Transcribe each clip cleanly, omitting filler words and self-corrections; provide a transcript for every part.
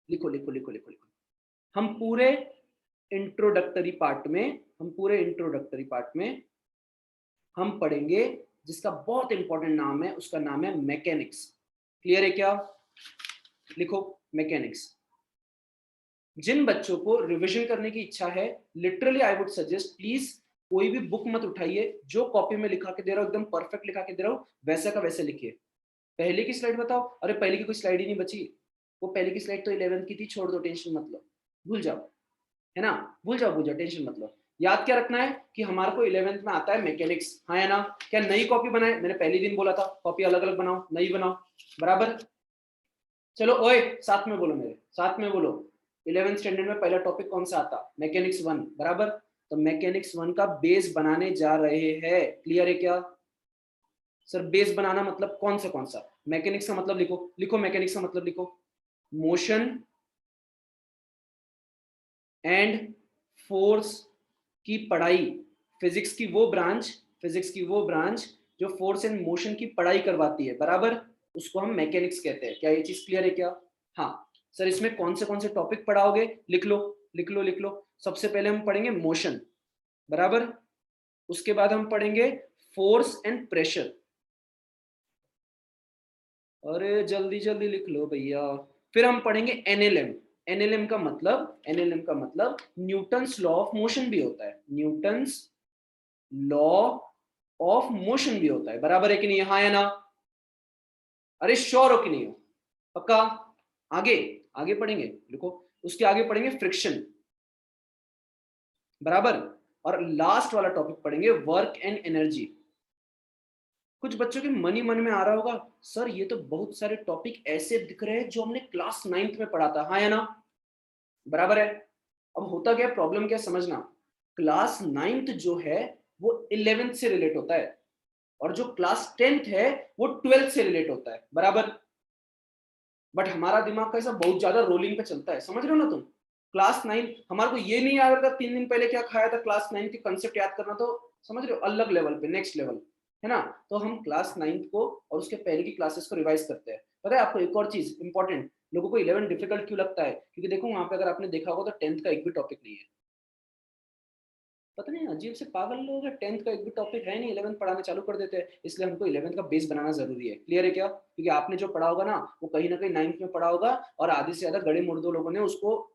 लिखो लिखो लिखो लिखो लिखो। हम पूरे इंट्रोडक्टरी पार्ट में हम पढ़ेंगे जिसका बहुत इंपॉर्टेंट नाम है, उसका नाम है मैकेनिक्स। क्लियर है क्या? लिखो मैकेनिक्स। जिन बच्चों को रिवीजन करने की इच्छा है, literally I would suggest please कोई भी बुक मत उठाइए, जो कॉपी में लिखा के दे रहा हूं एकदम परफेक्ट लिखा के दे रहा हूं वैसा का वैसे लिखिए। पहले की स्लाइड बताओ, अरे पहले की कोई स्लाइड ही नहीं बची, वो पहले की स्लाइड तो 11th की थी, छोड़ दो, टेंशन मत लो, भूल जाओ, है ना, भूल जाओ टेंशन मत लो। याद क्या रखना है कि हमारे को 11th में आता है मैकेनिक्स, हाँ या ना? क्या नई कॉपी बनाए? मैंने पहले दिन बोला था कॉपी अलग अलग बनाओ, नई बनाओ, बराबर? चलो ओए, साथ में बोलो, मेरे साथ में बोलो। 11th स्टैंडर्ड में पहला टॉपिक कौन सा आता? मैकेनिक्स 1, बराबर? तो मैकेनिक्स 1 का बेस बनाने जा रहे हैं। क्लियर है क्या? सर बेस बनाना मतलब कौन सा? मैकेनिक्स का मतलब लिखो, लिखो मैकेनिक्स का मतलब लिखो, मोशन एंड फोर्स की पढ़ाई। फिजिक्स की वो ब्रांच जो फोर्स एंड मोशन की पढ़ाई करवाती है, बराबर? उसको हम मैकेनिक्स कहते हैं। क्या ये चीज क्लियर है क्या? हाँ सर, इसमें कौन से टॉपिक पढ़ाओगे? लिख लो लिख लो लिख लो। सबसे पहले हम पढ़ेंगे मोशन, बराबर? उसके बाद हम पढ़ेंगे फोर्स एंड प्रेशर। अरे जल्दी जल्दी लिख लो भैया। फिर हम पढ़ेंगे एनएलएम। एनएलएम का मतलब न्यूटन्स लॉ ऑफ मोशन भी होता है, न्यूटन्स लॉ ऑफ मोशन भी होता है, बराबर है कि नहीं? हाँ या ना? अरे श्योर हो कि नहीं हो? पक्का? आगे आगे पढ़ेंगे, देखो उसके आगे पढ़ेंगे फ्रिक्शन, बराबर? और लास्ट वाला टॉपिक पढ़ेंगे वर्क एंड एनर्जी। कुछ बच्चों के मन ही मन में आ रहा होगा, सर ये तो बहुत सारे टॉपिक ऐसे दिख रहे हैं जो हमने क्लास 9th में पढ़ा था, हाँ या ना? बराबर है? अब होता क्या, प्रॉब्लम क्या समझना, क्लास 9th जो है वो 11th से रिलेट होता है, और जो क्लास 10th है वो 12th से रिलेट होता है, बराबर? बट हमारा दिमाग का ऐसा बहुत ज्यादा रोलिंग पे चलता है, समझ रहे हो ना तुम? क्लास 9 हमारे को ये नहीं याद रहता 3 दिन पहले क्या खाया था, क्लास 9 की कंसेप्ट याद करना तो समझ रहे हो अलग लेवल पे, नेक्स्ट लेवल, है ना? तो हम क्लास 9 को और उसके पहले की क्लासेस को रिवाइज करते हैं। पता है आपको एक और चीज इंपॉर्टेंट, लोगों को 11 डिफिकल्ट क्यों लगता है? क्योंकि देखो वहां पे अगर आपने देखा होगा तो 10th का एक भी टॉपिक नहीं है। पता नहीं अजीब से पागल लोग हैं, 10th का एक भी टॉपिक है नहीं, 11th पढ़ाना चालू कर देते हैं। इसलिए हमको 11th का बेस बनाना जरूरी है। क्लियर है क्या? क्योंकि आपने जो पढ़ा होगा ना वो कहीं ना कहीं 9th में पढ़ा होगा, और आधे से ज्यादा गड़े मुर्दों लोगों ने उसको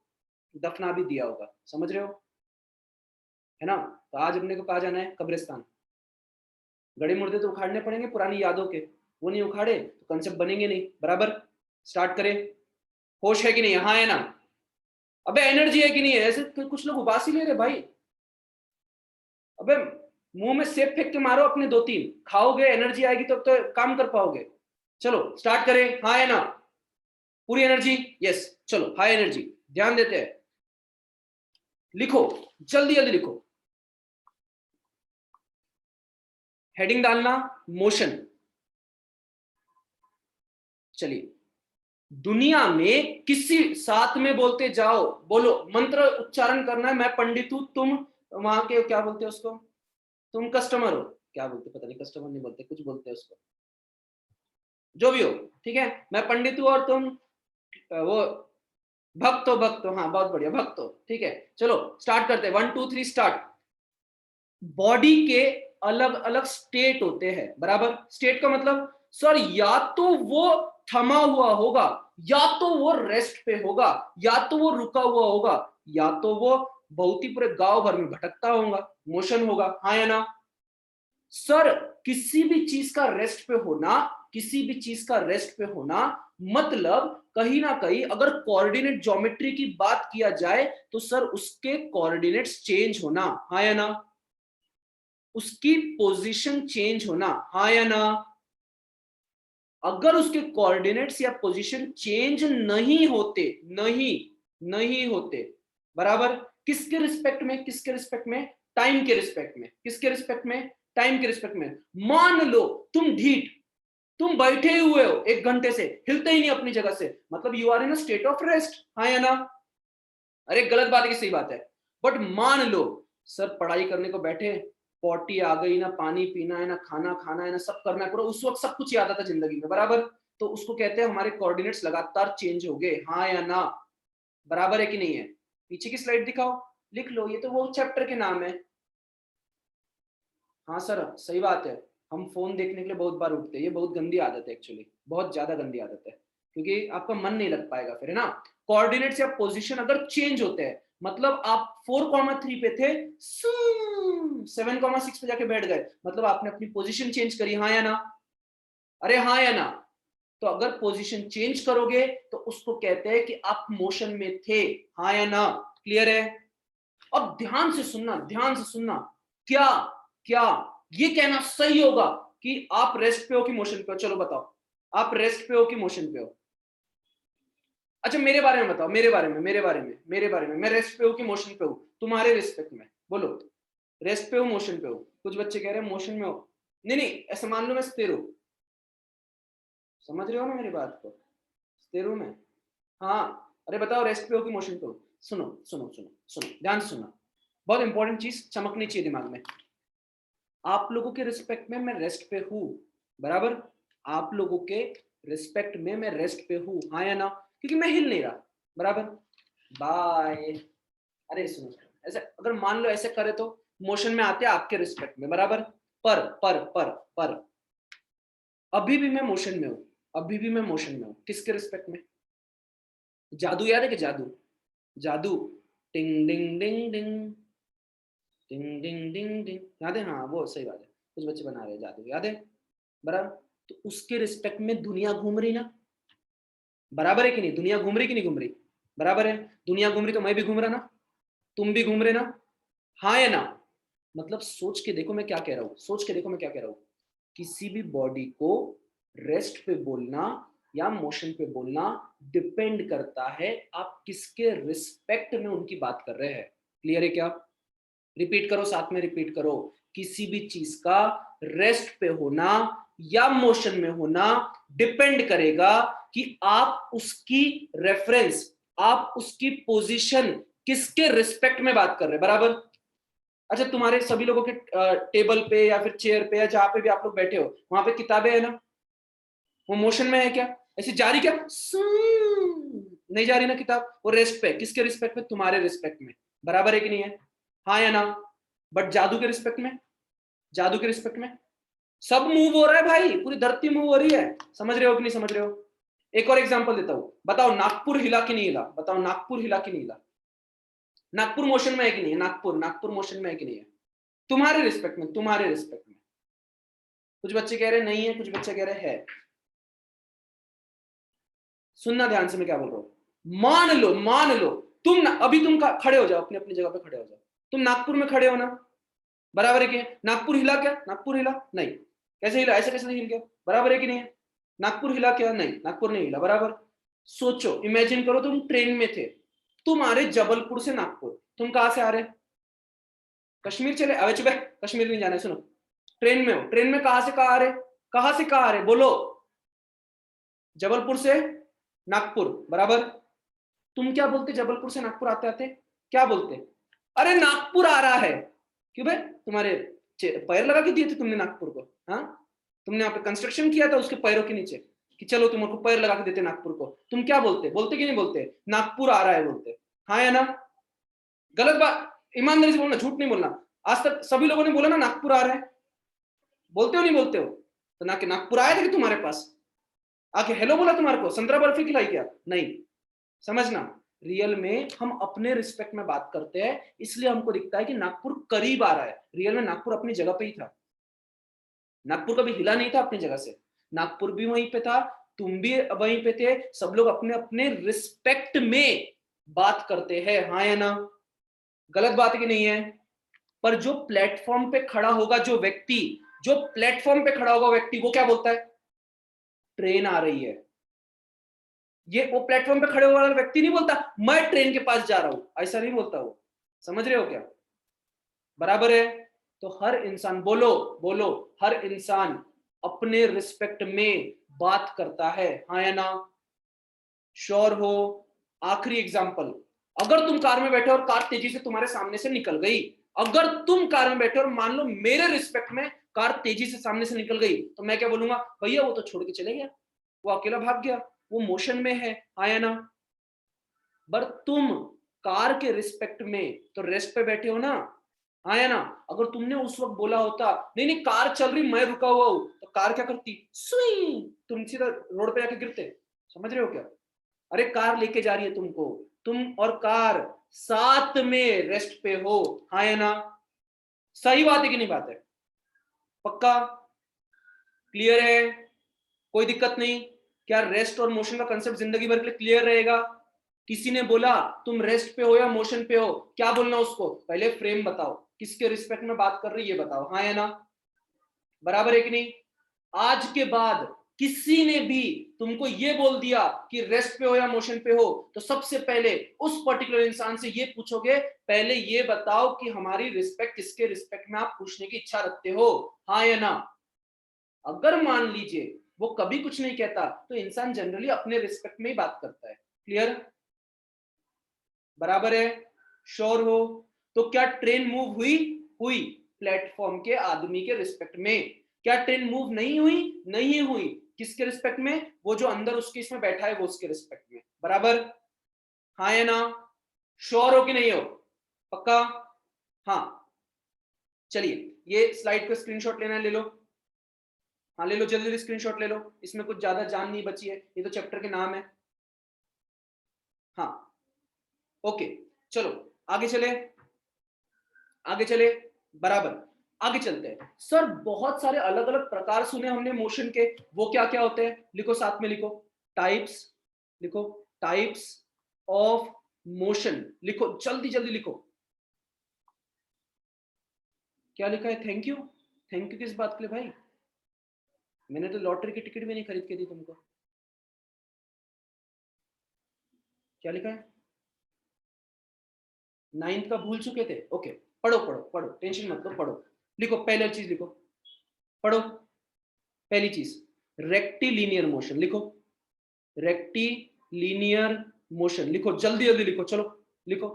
दफना भी दिया होगा, समझ रहे हो, है ना? तो आज अपने को कहा जाना है कब्रिस्तान, गड़े मुर्दे तो उखाड़ने पड़ेंगे पुरानी यादों के, वो नहीं उखाड़े तो कंसेप्ट बनेंगे नहीं, बराबर? स्टार्ट करें? होश है कि नहीं, हाँ है ना? अबे एनर्जी है कि नहीं है? ऐसे कुछ लोग उबासी ले रहे भाई। अबे मुंह में सेब फेंक के मारो अपने 2-3, खाओगे एनर्जी आएगी तो काम कर पाओगे। चलो स्टार्ट करें, हाँ है ना? पूरी एनर्जी, यस। चलो हाई एनर्जी, ध्यान देते हैं, लिखो जल्दी जल्दी लिखो। हेडिंग डालना मोशन। चलिए, दुनिया में किसी, साथ में बोलते जाओ, बोलो मंत्र उच्चारण करना है। मैं पंडित हूं, तुम वहां के क्या बोलते हैं उसको, तुम कस्टमर हो, क्या बोलते पता नहीं, कस्टमर नहीं बोलते, कुछ बोलते हैं उसको, जो भी हो, ठीक है? मैं पंडित हूं और तुम वो भक्त हो, हाँ बहुत बढ़िया, भक्त हो, ठीक है? चलो स्टार्ट करते हैं, 1 2 3 स्टार्ट। बॉडी के अलग अलग स्टेट होते हैं, बराबर? स्टेट का मतलब सर या तो वो थमा हुआ होगा, या तो वो रेस्ट पे होगा, या तो वो रुका हुआ होगा, या तो वो बहुत ही पूरे गांव भर में भटकता होगा, मोशन होगा, हाँ या ना? सर किसी भी चीज का रेस्ट पे होना, किसी भी चीज का रेस्ट पे होना मतलब कहीं ना कहीं अगर कोऑर्डिनेट ज्योमेट्री की बात किया जाए तो सर उसके कोऑर्डिनेट्स चेंज होना, हाँ या ना? उसकी पोजीशन चेंज होना, हाँ या ना? अगर उसके कोऑर्डिनेट्स या पोजीशन चेंज नहीं होते, नहीं नहीं होते, बराबर? किसके रिस्पेक्ट में, किसके रिस्पेक्ट में? टाइम के रिस्पेक्ट में। किसके रिस्पेक्ट में? टाइम के रिस्पेक्ट में। मान लो तुम ढीठ, तुम बैठे हुए हो 1 घंटे से, हिलते ही नहीं अपनी जगह से, मतलब you are in a state of rest, हाँ या ना? अरे गलत बात है कि सही बात है? बट मान लो सर पढ़ाई करने को बैठे, पॉटी आ गई ना, पानी पीना है ना, खाना खाना है ना, सब करना है पूरा, उस वक्त सब कुछ याद आता जिंदगी में, बराबर? तो उसको कहते हैं हमारे कोऑर्डिनेट्स लगातार चेंज हो गए, हाँ या ना? बराबर है कि नहीं है? पीछे की स्लाइड दिखाओ, लिख लो, ये तो वो चैप्टर के नाम है। हाँ सर सही बात है, हम फोन देखने के लिए बहुत बार उठते हैं, ये बहुत गंदी आदत है एक्चुअली, बहुत ज्यादा गंदी आदत है, क्योंकि आपका मन नहीं लग पाएगा फिर, है ना। कोऑर्डिनेट्स या पोजीशन अगर चेंज होते हैं, मतलब आप 4,3 पे थे, 7,6 पे जाके बैठ गए, मतलब आपने अपनी पोजीशन चेंज करी, हाँ या ना? अरे हाँ या ना? तो अगर पोजीशन चेंज करोगे तो उसको कहते हैं कि आप मोशन में थे, हाँ या ना? क्लियर है? अब ध्यान से सुनना, ध्यान से सुनना, क्या क्या ये कहना सही होगा कि आप रेस्ट पे हो कि मोशन पे हो? चलो बताओ, आप रेस्ट पे हो कि मोशन पे हो? अच्छा मेरे बारे में बताओ, मेरे बारे में मैं रेस्ट पे हूं कि मोशन पे हूं तुम्हारे रिस्पेक्ट में? बोलो, रेस्ट पे हो मोशन पे हो? कुछ बच्चे कह रहे हैं मोशन में हो। नहीं नहीं, ऐसा मान लो मैं स्थिर हूं, समझ रहे हो ना मेरी बात को? स्थिर हूं मैं, हाँ। अरे बताओ रेस्ट पे हो कि मोशन पे हो? सुनो सुनो सुनो सुनो, ध्यान से सुनना, बहुत इंपॉर्टेंट चीज चमकनी चाहिए दिमाग में। आप लोगों के रिस्पेक्ट में मैं रेस्ट पे हूं, बराबर? आप लोगों के रिस्पेक्ट में मैं रेस्ट पे हूं, हाँ या ना? क्योंकि मैं हिल नहीं रहा, बराबर? बाय। अरे सुनो, ऐसे अगर मान लो ऐसे करे तो मोशन में आते हैं आपके रिस्पेक्ट में, बराबर? पर अभी भी मैं मोशन में हूं, अभी भी मैं मोशन में हूं, किसके रिस्पेक्ट में? जादू याद है कि जादू? जादू, टिंग डिंग डिंग डिंग, डिंग डिंग डिंग डिंग, याद है? हाँ वो सही बात है, कुछ बच्चे बना रहे हैं जादू, याद है? बराबर? तो उसके रिस्पेक्ट में दुनिया घूम रही ना, बराबर है कि नहीं? दुनिया घूम रही कि नहीं घूम रही? बराबर है, दुनिया घूम रही तो मैं भी घूम रहा ना, तुम भी घूम रहे ना, हाँ या ना? मतलब सोच के देखो मैं क्या कह रहा हूं, सोच के देखो मैं क्या कह रहा हूं। किसी भी बॉडी को रेस्ट पे बोलना या मोशन पे बोलना डिपेंड करता है आप किसके रिस्पेक्ट में उनकी बात कर रहे हैं। क्लियर है क्या? रिपीट करो, साथ में रिपीट करो, किसी भी चीज का रेस्ट पे होना या मोशन में होना डिपेंड करेगा कि आप उसकी रेफरेंस, आप उसकी पोजीशन किसके रिस्पेक्ट में बात कर रहे हैं, बराबर? अच्छा तुम्हारे सभी लोगों के टेबल पे या फिर चेयर पे या जहां पे भी आप लोग बैठे हो वहां पे किताबें है ना, वो मोशन में है क्या? ऐसे जा रही क्या? नहीं जा रही ना किताब, वो रेस्ट पे, किसके रिस्पेक्ट में? तुम्हारे रिस्पेक्ट में, बराबर है कि नहीं है? हाँ या ना? बट जादू के रिस्पेक्ट में, जादू के रिस्पेक्ट में सब मूव हो रहा है भाई, पूरी धरती मूव हो रही है, समझ रहे हो कि नहीं समझ रहे हो? एक और एग्जांपल देता हूं, बताओ नागपुर हिला कि नहीं हिला? बताओ नागपुर हिला कि नहीं हिला? नागपुर मोशन में है कि नहीं है? नागपुर, नागपुर मोशन में है कि नहीं है? तुम्हारे रिस्पेक्ट में, तुम्हारे रिस्पेक्ट में। कुछ बच्चे कह रहे नहीं है, कुछ बच्चे कह रहे है। सुनना ध्यान से मैं क्या बोल रहा हूं। मान लो तुम ना, अभी तुम खड़े हो जाओ, अपनी अपनी जगह पे खड़े हो जाओ, तुम नागपुर में खड़े हो ना, बराबर है कि? नागपुर हिला क्या? नागपुर हिला नहीं, कैसे हिला? ऐसे कैसे नहीं हिल गया? बराबर है कि नहीं है? नागपुर हिला क्या? नहीं, नागपुर नहीं हिला, बराबर? सोचो, इमेजिन करो तुम ट्रेन में थे, तुम आ रहे जबलपुर से नागपुर, तुम कहां से आ रहे? कश्मीर चले? अबे चुप है, कश्मीर नहीं जाना है, सुनो, ट्रेन में हो, ट्रेन में कहां से कहां आ रहे? कहां से कहां आ रहे बोलो? जबलपुर से नागपुर, बराबर? तुम क्या बोलते जबलपुर से नागपुर आते आते? क्या बोलते? अरे नागपुर आ रहा है। क्यों भाई, तुम्हारे पैर लगा के दिए थे तुमने नागपुर को? हाँ, तुमने यहाँ पे कंस्ट्रक्शन किया था उसके पैरों के नीचे कि चलो तुमको पैर लगा के देते नागपुर को, तुम क्या बोलते? बोलते कि नहीं बोलते? नागपुर आ रहा है बोलते, हाँ या ना? गलत बात, ईमानदारी से बोलना, झूठ नहीं बोलना। आज तक सभी लोगों ने बोला ना नागपुर आ रहा है, बोलते हो नहीं बोलते हो? तो ना कि नागपुर आया था कि तुम्हारे पास आके हेलो बोला तुम्हारे को, संतरा बर्फी खिलाई क्या? नहीं, समझना, रियल में हम अपने रिस्पेक्ट में बात करते हैं, इसलिए हमको दिखता है कि नागपुर करीब आ रहा है, रियल में नागपुर अपनी जगह पे ही था, नागपुर कभी हिला नहीं था अपनी जगह से, नागपुर भी वहीं पे था, तुम भी वहीं पे थे, सब लोग अपने अपने रिस्पेक्ट में बात करते हैं, हाँ या ना? गलत बात है कि नहीं है? पर जो प्लेटफॉर्म पे खड़ा होगा जो व्यक्ति, जो प्लेटफॉर्म पे खड़ा होगा व्यक्ति, वो क्या बोलता है? ट्रेन आ रही है। ये वो प्लेटफॉर्म पे खड़े हुआ वाला व्यक्ति नहीं बोलता मैं ट्रेन के पास जा रहा हूं, ऐसा नहीं बोलता वो, समझ रहे हो क्या? बराबर है? तो हर इंसान, बोलो बोलो, हर इंसान अपने रिस्पेक्ट में बात करता है, हाँ या ना? श्योर हो? आखिरी एग्जांपल, अगर तुम कार में बैठे और कार तेजी से तुम्हारे सामने से निकल गई, अगर तुम कार में बैठे और मान लो मेरे रिस्पेक्ट में कार तेजी से सामने से निकल गई, तो मैं क्या बोलूंगा? भैया वो तो छोड़ के चले गया, वो अकेला भाग गया, वो मोशन में है, हाँ या ना? पर तुम कार के रिस्पेक्ट में तो रेस्ट पे बैठे हो ना, हाँ या ना? अगर तुमने उस वक्त बोला होता नहीं नहीं कार चल रही मैं रुका हुआ हूं, तो कार क्या करती, सुई, तुम सीधा रोड पे जाके गिरते। समझ रहे हो क्या? अरे कार लेके जा रही है तुमको, तुम और कार साथ में रेस्ट पे हो, हाँ या ना? सही बात है कि नहीं बात है? पक्का क्लियर है? कोई दिक्कत नहीं? क्या रेस्ट और मोशन का कंसेप्ट जिंदगी भर के लिए क्लियर रहेगा? किसी ने बोला तुम रेस्ट पे हो या मोशन पे हो, क्या बोलना उसको, पहले फ्रेम बताओ, किसके रिस्पेक्ट में बात कर रही है ये बताओ, हाँ या ना? बराबर है कि नहीं? आज के बाद किसी ने भी तुमको ये बोल दिया कि रेस्ट पे हो या मोशन पे हो, तो सबसे पहले उस पर्टिकुलर इंसान से ये पूछोगे, पहले ये बताओ कि हमारी रिस्पेक्ट किसके रिस्पेक्ट में आप पूछने की इच्छा रखते हो, हाँ या ना? अगर मान लीजिए वो कभी कुछ नहीं कहता, तो इंसान जनरली अपने रिस्पेक्ट में ही बात करता है। क्लियर? बराबर है? श्योर हो? तो क्या ट्रेन मूव हुई? हुई, प्लेटफॉर्म के आदमी के रिस्पेक्ट में। क्या ट्रेन मूव नहीं हुई? नहीं हुई, किसके रिस्पेक्ट में? वो जो अंदर उसके इसमें बैठा है वो उसके रिस्पेक्ट में। बराबर? हाँ या ना? श्योर हो कि नहीं हो? पक्का? हाँ, चलिए ये स्लाइड का स्क्रीनशॉट लेना है, ले लो। हाँ ले लो, जल्दी जल्दी स्क्रीनशॉट ले लो, इसमें कुछ ज्यादा जान नहीं बची है, ये तो चैप्टर के नाम है। हाँ ओके, चलो आगे चले, आगे चले। बराबर, आगे चलते हैं। सर बहुत सारे अलग अलग प्रकार सुने हमने मोशन के, वो क्या क्या होते हैं? लिखो, साथ में लिखो, टाइप्स, लिखो टाइप्स ऑफ मोशन, लिखो जल्दी जल्दी लिखो। क्या लिखा है? Thank you. थैंक यू किस बात के लिए भाई? मैंने तो लॉटरी की टिकट भी नहीं खरीद के दी तुमको। क्या लिखा है? नाइन्थ का भूल चुके थे? ओके, पढ़ो पढ़ो पढ़ो, टेंशन मत लो, पढ़ो। लिखो पहले चीज लिखो, पढ़ो। पहली चीज रेक्टिलिनियर मोशन, लिखो रेक्टिलिनियर मोशन, लिखो जल्दी जल्दी लिखो, चलो लिखो।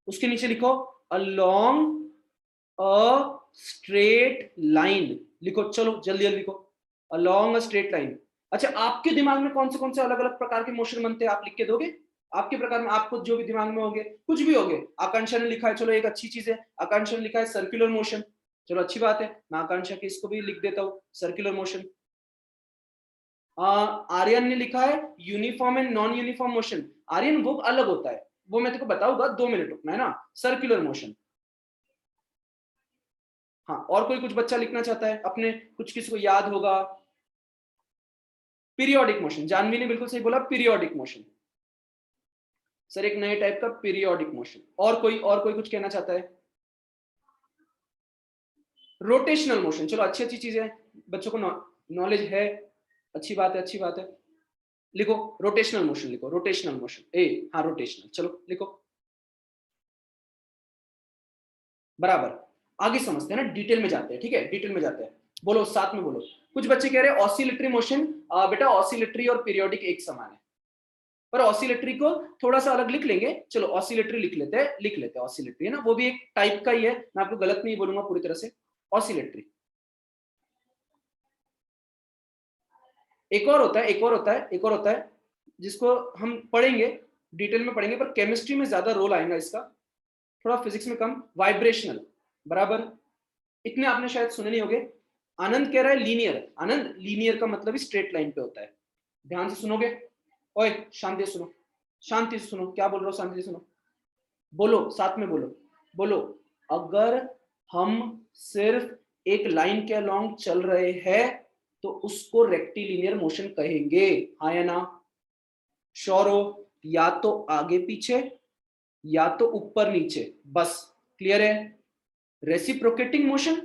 उसके नीचे लिखो अलोंग अ स्ट्रेट लाइन, लिखो चलो जल्दी जल्दी लिखो, अलोंग अ स्ट्रेट लाइन। अच्छा, आपके दिमाग में कौन से अलग अलग प्रकार के मोशन बनते हैं, आप लिख के दोगे? आपके प्रकार में आपको जो भी दिमाग में होंगे, कुछ भी होंगे। आकांक्षा ने लिखा है, चलो एक अच्छी चीज है, आकांक्षा ने लिखा है सर्कुलर मोशन, चलो अच्छी बात है, मैं आकांक्षा के इसको भी लिख देता हूँ, सर्कुलर मोशन। आर्यन ने लिखा है uniform and non uniform motion. Aryan वो अलग होता है, वो मैं तेको बताऊंगा, 2 मिनट रुकना है ना। Circular motion. हाँ, और कोई कुछ बच्चा लिखना चाहता है अपने, कुछ किसी को याद होगा? पीरियोडिक मोशन, जानवी ने बिल्कुल सही बोला, पीरियोडिक मोशन। सर एक नए टाइप का पीरियोडिक मोशन। और कोई कुछ कहना चाहता है? रोटेशनल मोशन, चलो अच्छी अच्छी चीज है, बच्चों को नॉलेज है, अच्छी बात है, अच्छी बात है। लिखो रोटेशनल मोशन, लिखो रोटेशनल मोशन, ए हाँ रोटेशनल, चलो लिखो। बराबर, आगे समझते हैं ना, डिटेल में जाते हैं, ठीक है, डिटेल में जाते हैं। बोलो साथ में बोलो। कुछ बच्चे कह रहे हैं ऑसिलेटरी मोशन, बेटा ऑसिलेटरी और पीरियोडिक एक समान है, पर ऑसिलेटरी को थोड़ा सा अलग लिख लेंगे, चलो ऑसिलेटरी लिख लेते हैं, लिख लेते हैं ऑसिलेटरी, है ना, वो भी एक टाइप का ही है, मैं आपको गलत नहीं बोलूंगा पूरी तरह से। ऑसिलेटरी एक और होता है, एक और होता है, एक और होता है, जिसको हम पढ़ेंगे, डिटेल में पढ़ेंगे, पर केमिस्ट्री में ज्यादा रोल आएगा इसका, थोड़ा फिजिक्स में कम, वाइब्रेशनल। बराबर, इतने आपने शायद सुने नहीं होंगे। आनंद कह रहा है लीनियर, आनंद लीनियर का मतलब ही स्ट्रेट लाइन पे होता है, ध्यान से सुनोगे? ओए शांति से सुनो, शांति से सुनो, क्या बोल रहा हो, शांति से सुनो, बोलो साथ में बोलो, बोलो। अगर हम सिर्फ एक लाइन के अलोंग चल रहे हैं तो उसको रेक्टिलिनियर मोशन कहेंगे, हाँ या ना? श्योर हो? या तो आगे पीछे या तो ऊपर नीचे, बस। क्लियर है? रेसिप्रोकेटिंग मोशन,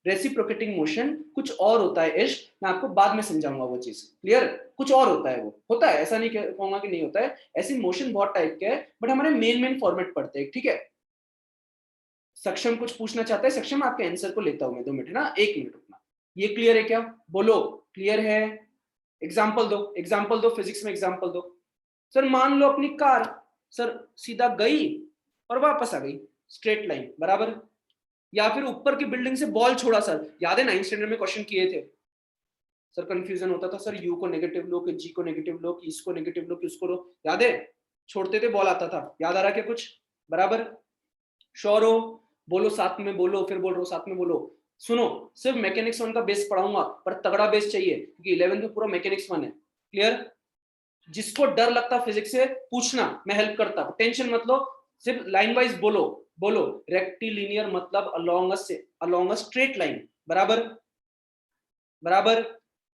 रेसिप्रोकेटिंग मोशन कुछ और होता है इश्क, मैं आपको बाद में समझाऊंगा वो चीज। क्लियर? कुछ और होता है, वो होता है, ऐसा नहीं कहूंगा कि नहीं होता है, ऐसी मोशन बहुत टाइप के है, बट हमारे मेन फॉर्मेट पढ़ते हैं, ठीक है। सक्षम कुछ पूछना चाहता है, सक्षम आपके आंसर को लेता हूं मैं, 2 मिनट है ना, 1 मिनट रुकना। ये क्लियर है क्या? बोलो क्लियर है? एग्जाम्पल दो, एग्जाम्पल दो, फिजिक्स में एग्जाम्पल दो। सर मान लो अपनी कार, सर सीधा गई और वापस आ गई, स्ट्रेट लाइन, बराबर। या फिर ऊपर की बिल्डिंग से बॉल छोड़ा, सर याद है 9th स्टैंडर्ड में क्वेश्चन किए थे, सर कंफ्यूजन होता था, सर यू को नेगेटिव लो कि जी को नेगेटिव लो कि इसको नेगेटिव लो कि उसको लो, याद है? छोड़ते थे बॉल आता था, याद आ रहा क्या कुछ? बराबर, श्योर हो? बोलो साथ में, बोलो, फिर बोल रहे हो साथ में बोलो। सुनो, सिर्फ मैकेनिक्स वन का बेस पढ़ाऊंगा, पर तगड़ा बेस चाहिए क्योंकि 11th में पूरा मैकेनिक्स वन है। क्लियर? जिसको डर लगता फिजिक्स से पूछना, मैं हेल्प करता, टेंशन मत लो, सिर्फ लाइन वाइज बोलो। बोलो रेक्टिलिनियर मतलब अलोंग अ स्ट्रेट लाइन। बराबर बराबर।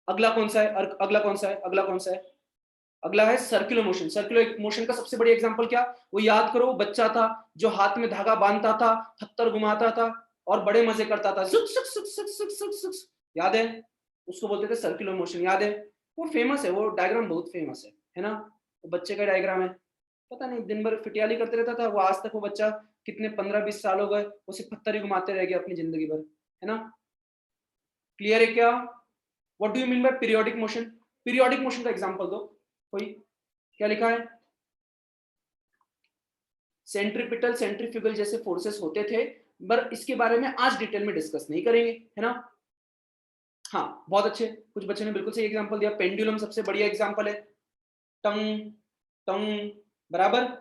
अगला कौन सा है? अगला कौन सा है? अगला कौन सा है? अगला है सर्कुलर मोशन। सर्कुलर मोशन का सबसे बड़ी एग्जांपल क्या? वो याद करो, वो बच्चा था जो हाथ में धागा बांधता था, पत्थर घुमाता था और बड़े मजे करता था, सुक सुक सुक सुक सुक सुक सुक, याद है? उसको बोलते थे सर्कुलर मोशन, याद है? वो फेमस है, वो डायग्राम बहुत फेमस है ना? वो बच्चे का डायग्राम है, पता नहीं दिन भर फिटियाली करते रहता था वो, आज तक वो बच्चा कितने 15-20 साल हो गए, वो सिर्फ पत्थर ही घुमाते रह गया अपनी जिंदगी भर, है ना? क्लियर है क्या? What do you mean by periodic motion? Periodic motion का एग्जांपल दो कोई। क्या लिखा है? सेंट्रीपिटल सेंट्रीफ्यूगल जैसे फोर्सेस होते थे, पर इसके बारे में आज डिटेल में डिस्कस नहीं करेंगे, है ना? हाँ बहुत अच्छे, कुछ बच्चों ने बिल्कुल सही एग्जांपल दिया, पेंडुलम सबसे बढ़िया एग्जांपल है। टंग टंग, बराबर,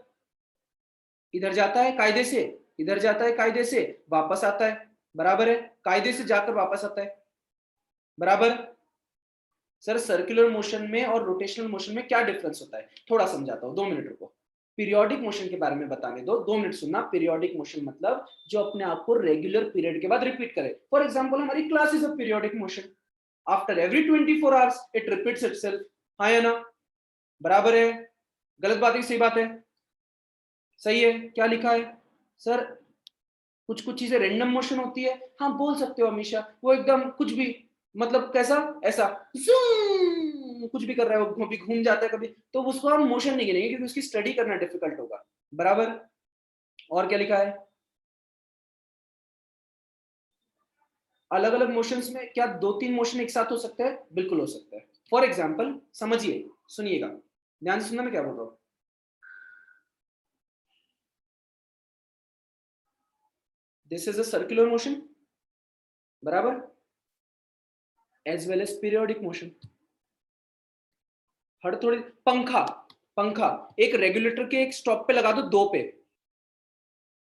इधर जाता है कायदे से, इधर जाता है कायदे से, वापस आता है, बराबर है, कायदे से जाकर वापस आता है, बराबर। सर सर्कुलर मोशन में और रोटेशनल मोशन में क्या डिफरेंस होता है, थोड़ा समझाता हूँ, 2 मिनट रुको। पीरियोडिक मोशन के बारे में बताने दो, 2 मिनट सुनना। पीरियोडिक मोशन मतलब जो अपने आप को रेगुलर पीरियड के बाद रिपीट करे। फॉर एग्जांपल हमारी class is a periodic motion, after every 24 hours it repeats itself, हाँ या ना? बराबर है? गलत बात है सही बात है? सही है। क्या लिखा है? सर कुछ कुछ चीजें रैंडम मोशन होती है, हाँ बोल सकते हो हमेशा, वो एकदम कुछ भी, मतलब कैसा? ऐसा कुछ भी कर रहा है वो, कभी घूम जाता है कभी, तो उसको हम मोशन नहीं गिनेंगे क्योंकि उसकी स्टडी करना डिफिकल्ट होगा, बराबर। और क्या लिखा है? अलग अलग मोशंस में क्या 2-3 मोशन एक साथ हो सकते हैं? बिल्कुल हो सकता है। फॉर एग्जाम्पल समझिए, सुनिएगा, ध्यान से सुनना मैं क्या बोल रहा हूँ। This is a circular motion, बराबर, as well as periodic motion. हर थोड़ी, पंखा, पंखा एक रेगुलेटर के एक स्टॉप पे लगा दो, 2 पे,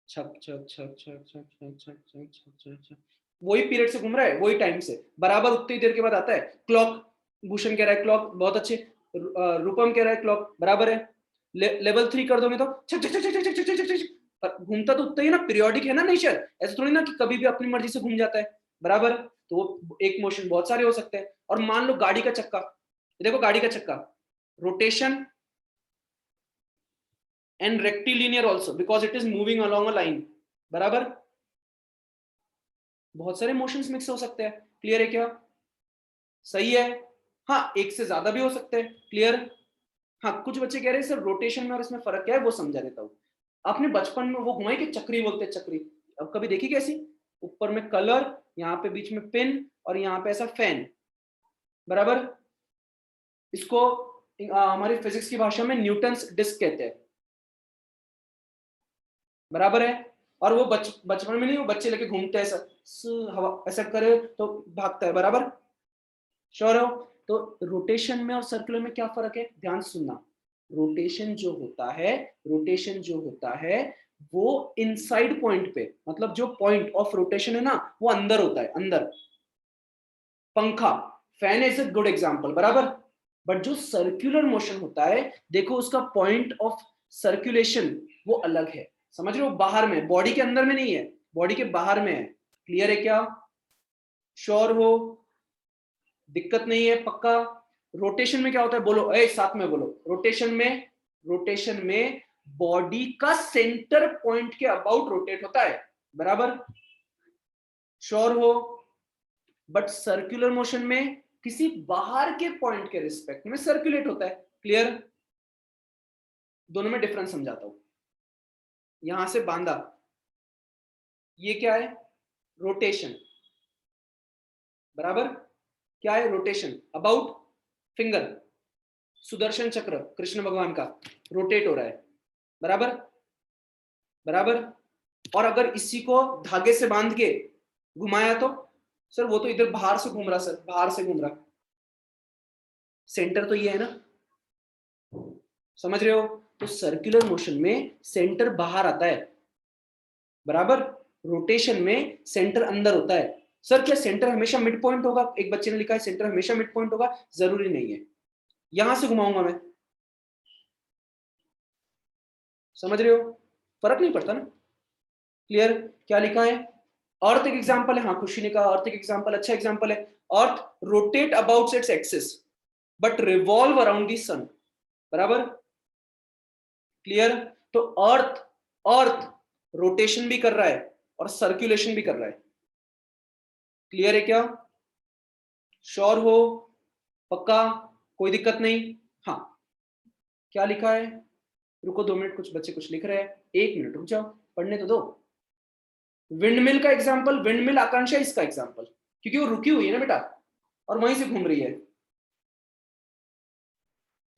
छक छक छक छक छक छक छक छक छक छक छक, वही पीरियड से घूम रहा है, वही टाइम से, बराबर उतनी देर के बाद आता है। क्लॉक, भूषण कह रहा है क्लॉक, बहुत अच्छे। रूपम कह रहा है क्लॉक, बराबर है। लेवल 3 कर दोगे तो छक छक छक छक छक छक छक, घूमता तो उतना ही ना, पीरियोडिक है ना नेचर, ऐसा थोड़ी ना कि कभी भी अपनी मर्जी से घूम जाता है, बराबर। तो वो एक मोशन बहुत सारे हो सकते हैं। और मान लो गाड़ी का चक्का, देखो गाड़ी का चक्का, rotation and rectilinear also because it is moving along a line, बराबर। बहुत सारे मोशंस मिक्स हो सकते हैं, क्लियर है क्या? सही है। हाँ एक से ज्यादा भी हो सकते हैं, क्लियर। हाँ कुछ बच्चे कह रहे हैं सर रोटेशन में और इसमें फर्क क्या है, वो समझा देता हूँ। आपने बचपन में वो घुमाई कि चक्री बोलते हैं, चक्री, अब कभी देखी कैसी? ऊपर में कलर, यहाँ पे बीच में पिन और यहाँ पे ऐसा फैन, बराबर। इसको हमारी फिजिक्स की भाषा में न्यूटन्स डिस्क कहते हैं, बराबर है। और वो बचपन में नहीं, वो बच्चे लेके घूमते हैं ऐसा, हवा ऐसा करे तो भागता है, बराबर। श्योर हो? तो रोटेशन में और सर्कुलर में क्या फर्क है, ध्यान से सुनना। रोटेशन जो होता है, रोटेशन जो होता है वो इनसाइड पॉइंट पे, मतलब जो पॉइंट ऑफ रोटेशन है ना वो अंदर होता है, अंदर। पंखा, fan is a good example, बराबर। बट जो सर्कुलर मोशन होता है, देखो उसका पॉइंट ऑफ सर्कुलेशन वो अलग है, समझ रहे हो? बाहर में, बॉडी के अंदर में नहीं है, बॉडी के बाहर में है। क्लियर है क्या? श्योर हो? दिक्कत नहीं है, पक्का? रोटेशन में क्या होता है, बोलो ए साथ में बोलो। रोटेशन में, रोटेशन में बॉडी का सेंटर पॉइंट के अबाउट रोटेट होता है, बराबर। श्योर हो? बट सर्कुलर मोशन में किसी बाहर के पॉइंट के रिस्पेक्ट में सर्कुलेट होता है, क्लियर। दोनों में डिफरेंस समझाता हूं। यहां से बांधा, ये क्या है? रोटेशन, बराबर। क्या है? रोटेशन अबाउट फिंगर, सुदर्शन चक्र कृष्ण भगवान का रोटेट हो रहा है, बराबर बराबर। और अगर इसी को धागे से बांध के घुमाया तो सर वो तो इधर बाहर से घूम रहा, सर बाहर से घूम रहा, सेंटर तो ये है ना, समझ रहे हो? तो सर्कुलर मोशन में सेंटर बाहर आता है, बराबर। रोटेशन में सेंटर अंदर होता है। सर क्या सेंटर हमेशा मिड पॉइंट होगा? एक बच्चे ने लिखा है सेंटर हमेशा मिड पॉइंट होगा, जरूरी नहीं है, यहां से घुमाऊंगा मैं, समझ रहे हो? फर्क नहीं पड़ता ना। क्लियर? क्या लिखा है? अर्थ एक एग्जांपल है, हाँ खुशी ने कहा अर्थ एक एग्जांपल, अच्छा एग्जांपल है। Earth rotate about its axis but revolve around the sun, बराबर। क्लियर? तो अर्थ अर्थ रोटेशन भी कर रहा है और सर्कुलेशन भी कर रहा है। क्लियर है क्या? श्योर हो? पक्का? कोई दिक्कत नहीं? हाँ। क्या लिखा है? रुको 2 मिनट, कुछ बच्चे कुछ लिख रहे हैं, 1 मिनट रुक जाओ, पढ़ने तो दो। विंडमिल का एग्जांपल, विंडमिल आकांक्षा इसका एग्जांपल, क्योंकि वो रुकी हुई है ना बेटा और वहीं से घूम रही है।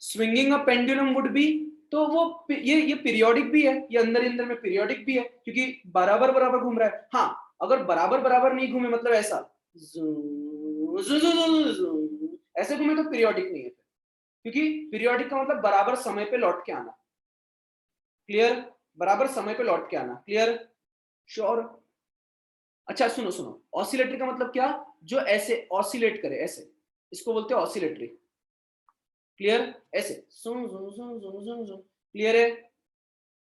Swinging a pendulum would be, तो वो ये पीरियोडिक भी है, ये अंदर ही अंदर में पीरियोडिक भी है क्योंकि बराबर बराबर घूम रहा है। हाँ अगर बराबर बराबर नहीं घूमे, मतलब ऐसा ऐसे घूमे तो पीरियोडिक नहीं है, क्योंकि पीरियोडिक का मतलब बराबर समय पे लौट के आना। क्लियर? बराबर समय पे लौट के आना। क्लियर? श्योर? अच्छा सुनो सुनो, ऑसिलेटरी का मतलब क्या? जो ऐसे ऑसिलेट करे, ऐसे, इसको बोलते हैं ऑसिलेटरी। क्लियर? ऐसे क्लियर है?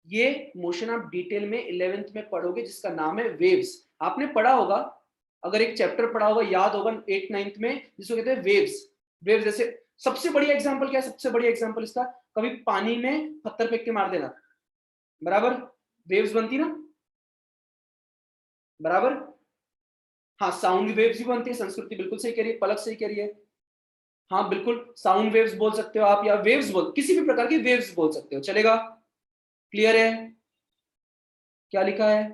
ये मोशन आप डिटेल में 11th में पढ़ोगे जिसका नाम है वेव्स। आपने पढ़ा होगा, अगर एक चैप्टर पढ़ा होगा याद होगा 8th 9th में, जिसको कहते हैं वेव्स। वेव्स जैसे सबसे बढ़िया एग्जांपल क्या है? सबसे बढ़िया एग्जांपल इसका, कभी पानी में पत्थर फेंक के मार देना, बराबर वेव्स बनती ना, बराबर। हाँ साउंड वेव्स भी बनती है, संस्कृति बिल्कुल सही कह रही है, पलक सही कह रही है। हाँ बिल्कुल साउंड वेव्स बोल सकते हो आप, या वेव्स बोल, किसी भी प्रकार की वेव्स बोल सकते हो, चलेगा। क्लियर है? क्या लिखा है?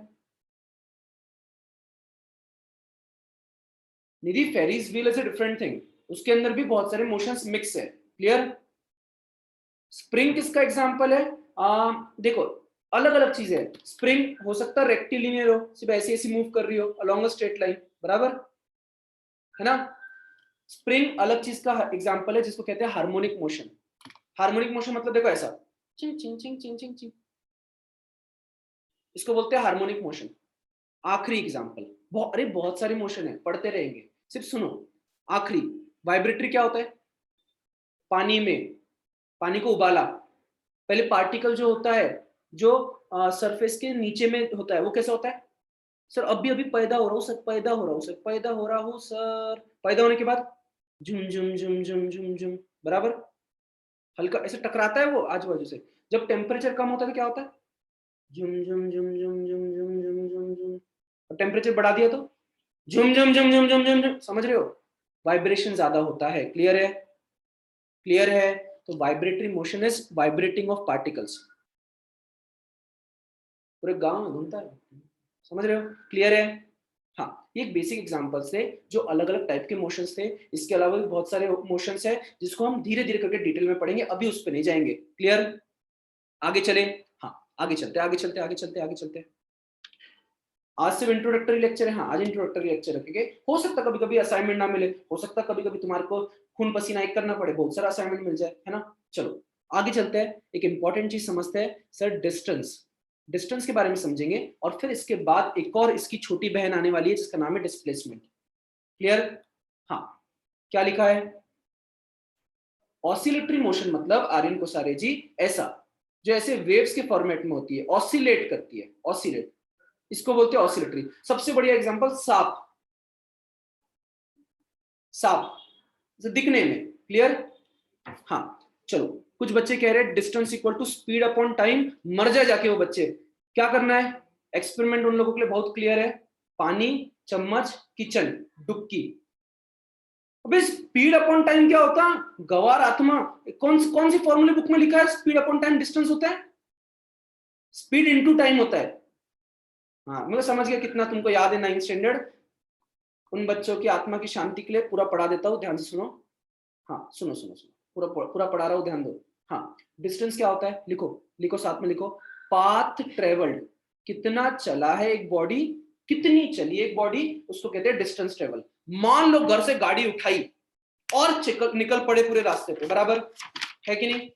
Nidhi Ferris wheel is a different thing, उसके अंदर भी बहुत सारे मोशंस मिक्स है। क्लियर? स्प्रिंग किसका एग्जांपल है? देखो अलग अलग चीजें है, स्प्रिंग हो सकता है रेक्टिलिनियर हो, सिर्फ ऐसी ऐसी मूव कर रही हो अलोंग अ स्ट्रेट लाइन, बराबर है ना। स्प्रिंग अलग चीज का एग्जांपल है जिसको कहते हैं हार्मोनिक मोशन। हार्मोनिक मोशन मतलब देखो ऐसा चिंग चिंग चिंग चिंग चिंग चिंग, इसको बोलते हैं हार्मोनिक मोशन। आखिरी एग्जांपल, अरे बहुत सारे मोशन है, पढ़ते रहेंगे, सिर्फ सुनो। आखिरी वाइब्रेटरी क्या होता है? पानी में, पानी को उबाला, पहले पार्टिकल जो होता है, जो सरफेस के नीचे में होता है, वो कैसा होता है? सर अभी अभी पैदा हो रहा हूँ सर, पैदा हो रहा हूँ सर, पैदा हो रहा हूँ सर, पैदा होने के बाद झुम झुम झुम झुम झुम झुम, बराबर। हल्का ऐसे टकराता है वो आजू बाजू से, जब टेम्परेचर कम होता है तो क्या होता है? झुम झुम झुम झुम झुम झुम झुम झुम झुम, और टेम्परेचर बढ़ा दिया तो झुम झुम झुम झुम झुम झुम झुम, समझ रहे हो? वाइब्रेशन ज्यादा होता है। क्लियर है? क्लियर है? तो vibratory motion is vibrating of particles, पूरे गांव में घूमता है, समझ रहे हो? क्लियर है? हाँ ये एक बेसिक एग्जांपल्स थे जो अलग अलग टाइप के मोशंस थे, इसके अलावा भी बहुत सारे मोशंस है जिसको हम धीरे धीरे करके डिटेल में पढ़ेंगे, अभी उस पर नहीं जाएंगे। क्लियर? आगे चले? हाँ आगे चलते आगे चलते आगे चलते आगे चलते। आज सिर्फ इंट्रोडक्टरी लेक्चर है, हाँ आज इंट्रोडक्टरी लेक्चर रखेंगे। हो सकता कभी कभी असाइनमेंट ना मिले, हो सकता कभी कभी तुम्हारे को खून पसीना एक करना पड़े, बहुत सारा असाइनमेंट मिल जाए, है ना। चलो आगे चलते हैं, एक इंपॉर्टेंट चीज समझते हैं सर, डिस्टेंस। डिस्टेंस के बारे में समझेंगे और फिर इसके बाद एक और इसकी छोटी बहन आने वाली है जिसका नाम है डिस्प्लेसमेंट। क्लियर? हाँ। क्या लिखा है? ऑसिलेटरी मोशन मतलब आर्यन कोसारे जी ऐसा, जो ऐसे वेव्स के फॉर्मेट में होती है, ऑसिलेट करती है, ऑसिलेट, इसको बोलते हैं ऑसिलेटरी। सबसे बढ़िया एग्जांपल सांप, सांप दिखने में। क्लियर? हाँ। चलो कुछ बच्चे कह रहे हैं distance equal to speed upon time, मर जाए जाके वो बच्चे। क्या करना है? एक्सपेरिमेंट उन लोगों के लिए बहुत क्लियर है, पानी, चम्मच, किचन, डुबकी। अबे स्पीड अपॉन टाइम क्या होता है? गवार आत्मा, कौन सी फॉर्मूले बुक में लिखा है स्पीड अपॉन टाइम डिस्टेंस होता है? स्पीड इनटू टाइम होता है। हाँ मैं समझ गया कितना तुमको याद है 9th स्टैंडर्ड। उन बच्चों की आत्मा की शांति के लिए पूरा पढ़ा देता हूँ, ध्यान से सुनो। हाँ सुनो सुनो सुनो, पूरा पूरा पढ़ा रहा हूँ, ध्यान दो। हाँ डिस्टेंस क्या होता है? लिखो लिखो साथ में लिखो, पाथ ट्रेवल्ड, कितना चला है एक बॉडी, कितनी चली एक बॉडी, उसको कहते हैं डिस्टेंस ट्रेवल। मान लो घर से गाड़ी उठाई और निकल पड़े पूरे रास्ते पे, बराबर है कि नहीं?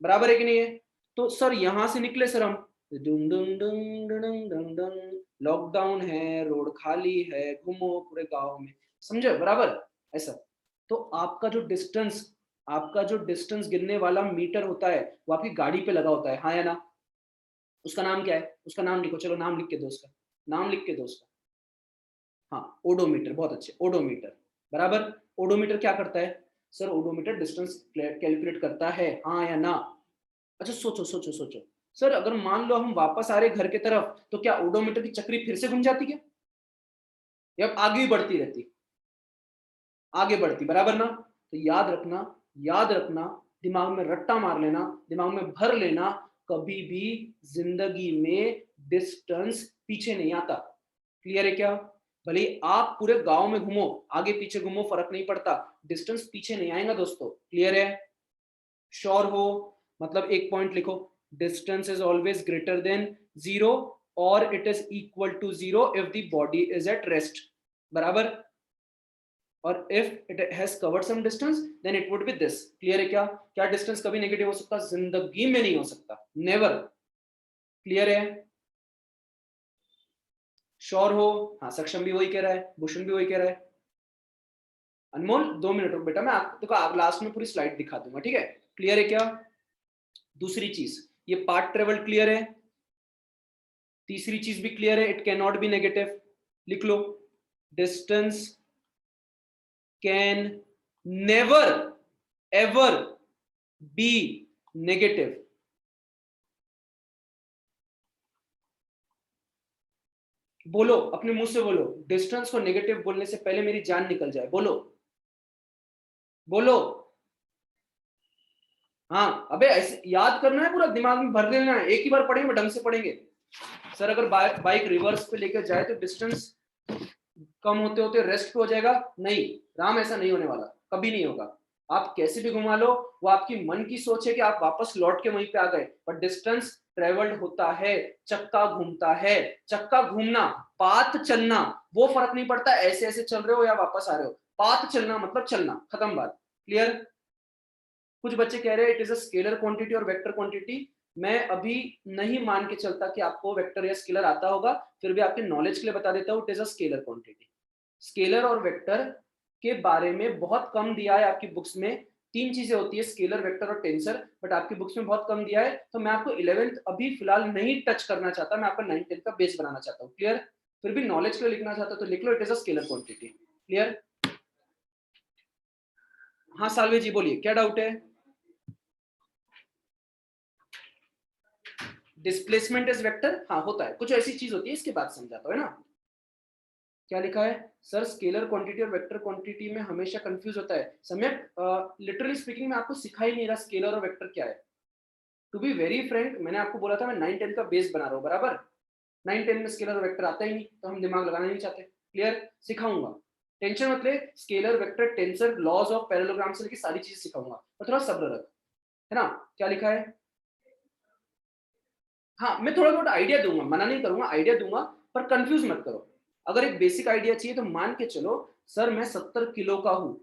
बराबर है कि नहीं है? तो सर यहां से निकले सर हम, डुंग डुंग डुंग डुंग डुंग डुंग, लॉकडाउन है, रोड खाली है, घूमो पूरे गांव में, समझे? बराबर ऐसा। तो आपका जो डिस्टेंस गिनने वाला मीटर होता है वो आपकी गाड़ी पे लगा होता है, हाँ या ना? उसका नाम क्या है? उसका नाम लिखो, चलो नाम लिख के दो उसका, नाम लिख के दो उसका। हाँ, ओडोमीटर, बहुत अच्छे, ओडोमीटर। बराबर। ओडोमीटर क्या करता है? सर ओडोमीटर डिस्टेंस कैलकुलेट करता है, हाँ या ना? अच्छा सोचो सोचो सोचो। सर अगर मान लो हम वापस आ रहे घर की तरफ, तो क्या ओडोमीटर की चक्री फिर से घूम जाती क्या, या आगे ही बढ़ती रहती? आगे बढ़ती, बराबर ना? तो याद रखना, याद रखना, दिमाग में रट्टा मार लेना, दिमाग में भर लेना, कभी भी जिंदगी में डिस्टेंस पीछे नहीं आता। क्लियर है क्या? भले ही आप पूरे गांव में घूमो, आगे पीछे घूमो, फर्क नहीं पड़ता, डिस्टेंस पीछे नहीं आएगा दोस्तों। क्लियर है? श्योर हो? मतलब एक पॉइंट लिखो, distance is always greater than zero और it is equal to zero if the body is at rest. बराबर। और if it has covered some distance then it would be this. Clear है क्या? क्या डिस्टेंस कभी negative हो सकता? जिंदगी में नहीं हो सकता, नेवर। क्लियर है? श्योर हो? हाँ, सक्षम भी वही कह रहा है, भूषण भी वही कह रहा है। अनमोल 2 मिनट रुक बेटा, मैं आपको लास्ट में पूरी स्लाइड दिखा दूंगा, ठीक है? क्लियर है क्या? दूसरी चीज, ये पार्ट ट्रेवल क्लियर है। तीसरी चीज भी क्लियर है, it can not be negative. लिख लो, distance can never ever be negative. बोलो, अपने मुंह से बोलो, डिस्टेंस को नेगेटिव बोलने से पहले मेरी जान निकल जाए, बोलो बोलो। हाँ, अबे ऐसे याद करना है, पूरा दिमाग में भर लेना है, एक ही बार पढ़ेंगे, ढंग से पढ़ेंगे। सर अगर बाइक रिवर्स पे लेकर जाए तो डिस्टेंस कम होते होते रेस्ट पे हो जाएगा? नहीं राम, ऐसा नहीं होने वाला, कभी नहीं होगा। आप कैसे भी घुमा लो, वो आपकी मन की सोच है कि आप वापस लौट के वहीं पे आ गए, पर डिस्टेंस ट्रेवल्ड होता है, चक्का घूमता है। चक्का घूमना, पाथ चलना, वो फर्क नहीं पड़ता ऐसे ऐसे चल रहे हो या वापस आ रहे हो, पाथ चलना मतलब चलना, खत्म बात। क्लियर? कुछ बच्चे कह रहे हैं it is a scalar quantity और वेक्टर क्वांटिटी। मैं अभी नहीं मान के चलता कि आपको वेक्टर या स्केलर आता होगा, फिर भी आपके नॉलेज के लिए बता देता हूँ, it is a scalar quantity. Scalar और वेक्टर के बारे में बहुत कम दिया है आपकी बुक्स में। तीन चीजें होती है, स्केलर, वेक्टर और टेंसर, बट आपकी बुक्स में बहुत कम दिया है, तो मैं आपको 11th अभी फिलहाल नहीं टच करना चाहता, मैं आपका 9th 10th का बेस बनाना चाहता हूँ। क्लियर? फिर भी नॉलेज के लिए लिखना चाहता तो लिख लो, it is a scalar quantity. Clear? हाँ सालवे जी बोलिए, क्या डाउट है? डिस्प्लेसमेंट इज वेक्टर, हाँ होता है, कुछ ऐसी चीज होती है, इसके बाद समझाता हूँ, है ना? क्या लिखा है? सर स्केलर क्वांटिटी और वेक्टर क्वांटिटी में हमेशा कंफ्यूज होता है। सम्यक लिटरली स्पीकिंग में आपको सिखा ही नहीं रहा स्केलर और वेक्टर क्या है। टू बी वेरी फ्रैंक, मैंने आपको बोला था मैं 9 10 का बेस बना रहा हूँ, बराबर। 9 10 में स्केलर और वेक्टर आता ही नहीं, तो हम दिमाग लगाना नहीं चाहते। क्लियर? सिखाऊंगा, टेंशन मत ले। Scalar, vector, tensor, laws of parallelogram से लेकर सारी चीजें सिखाऊंगा, और थोड़ा सब्र रख, है ना? क्या लिखा है? हाँ, मैं थोड़ा थोड़ा आइडिया दूंगा, मना नहीं करूंगा, आइडिया दूंगा, पर कंफ्यूज मत करो। अगर एक बेसिक आइडिया चाहिए तो मान के चलो, सर मैं 70 किलो का हूं,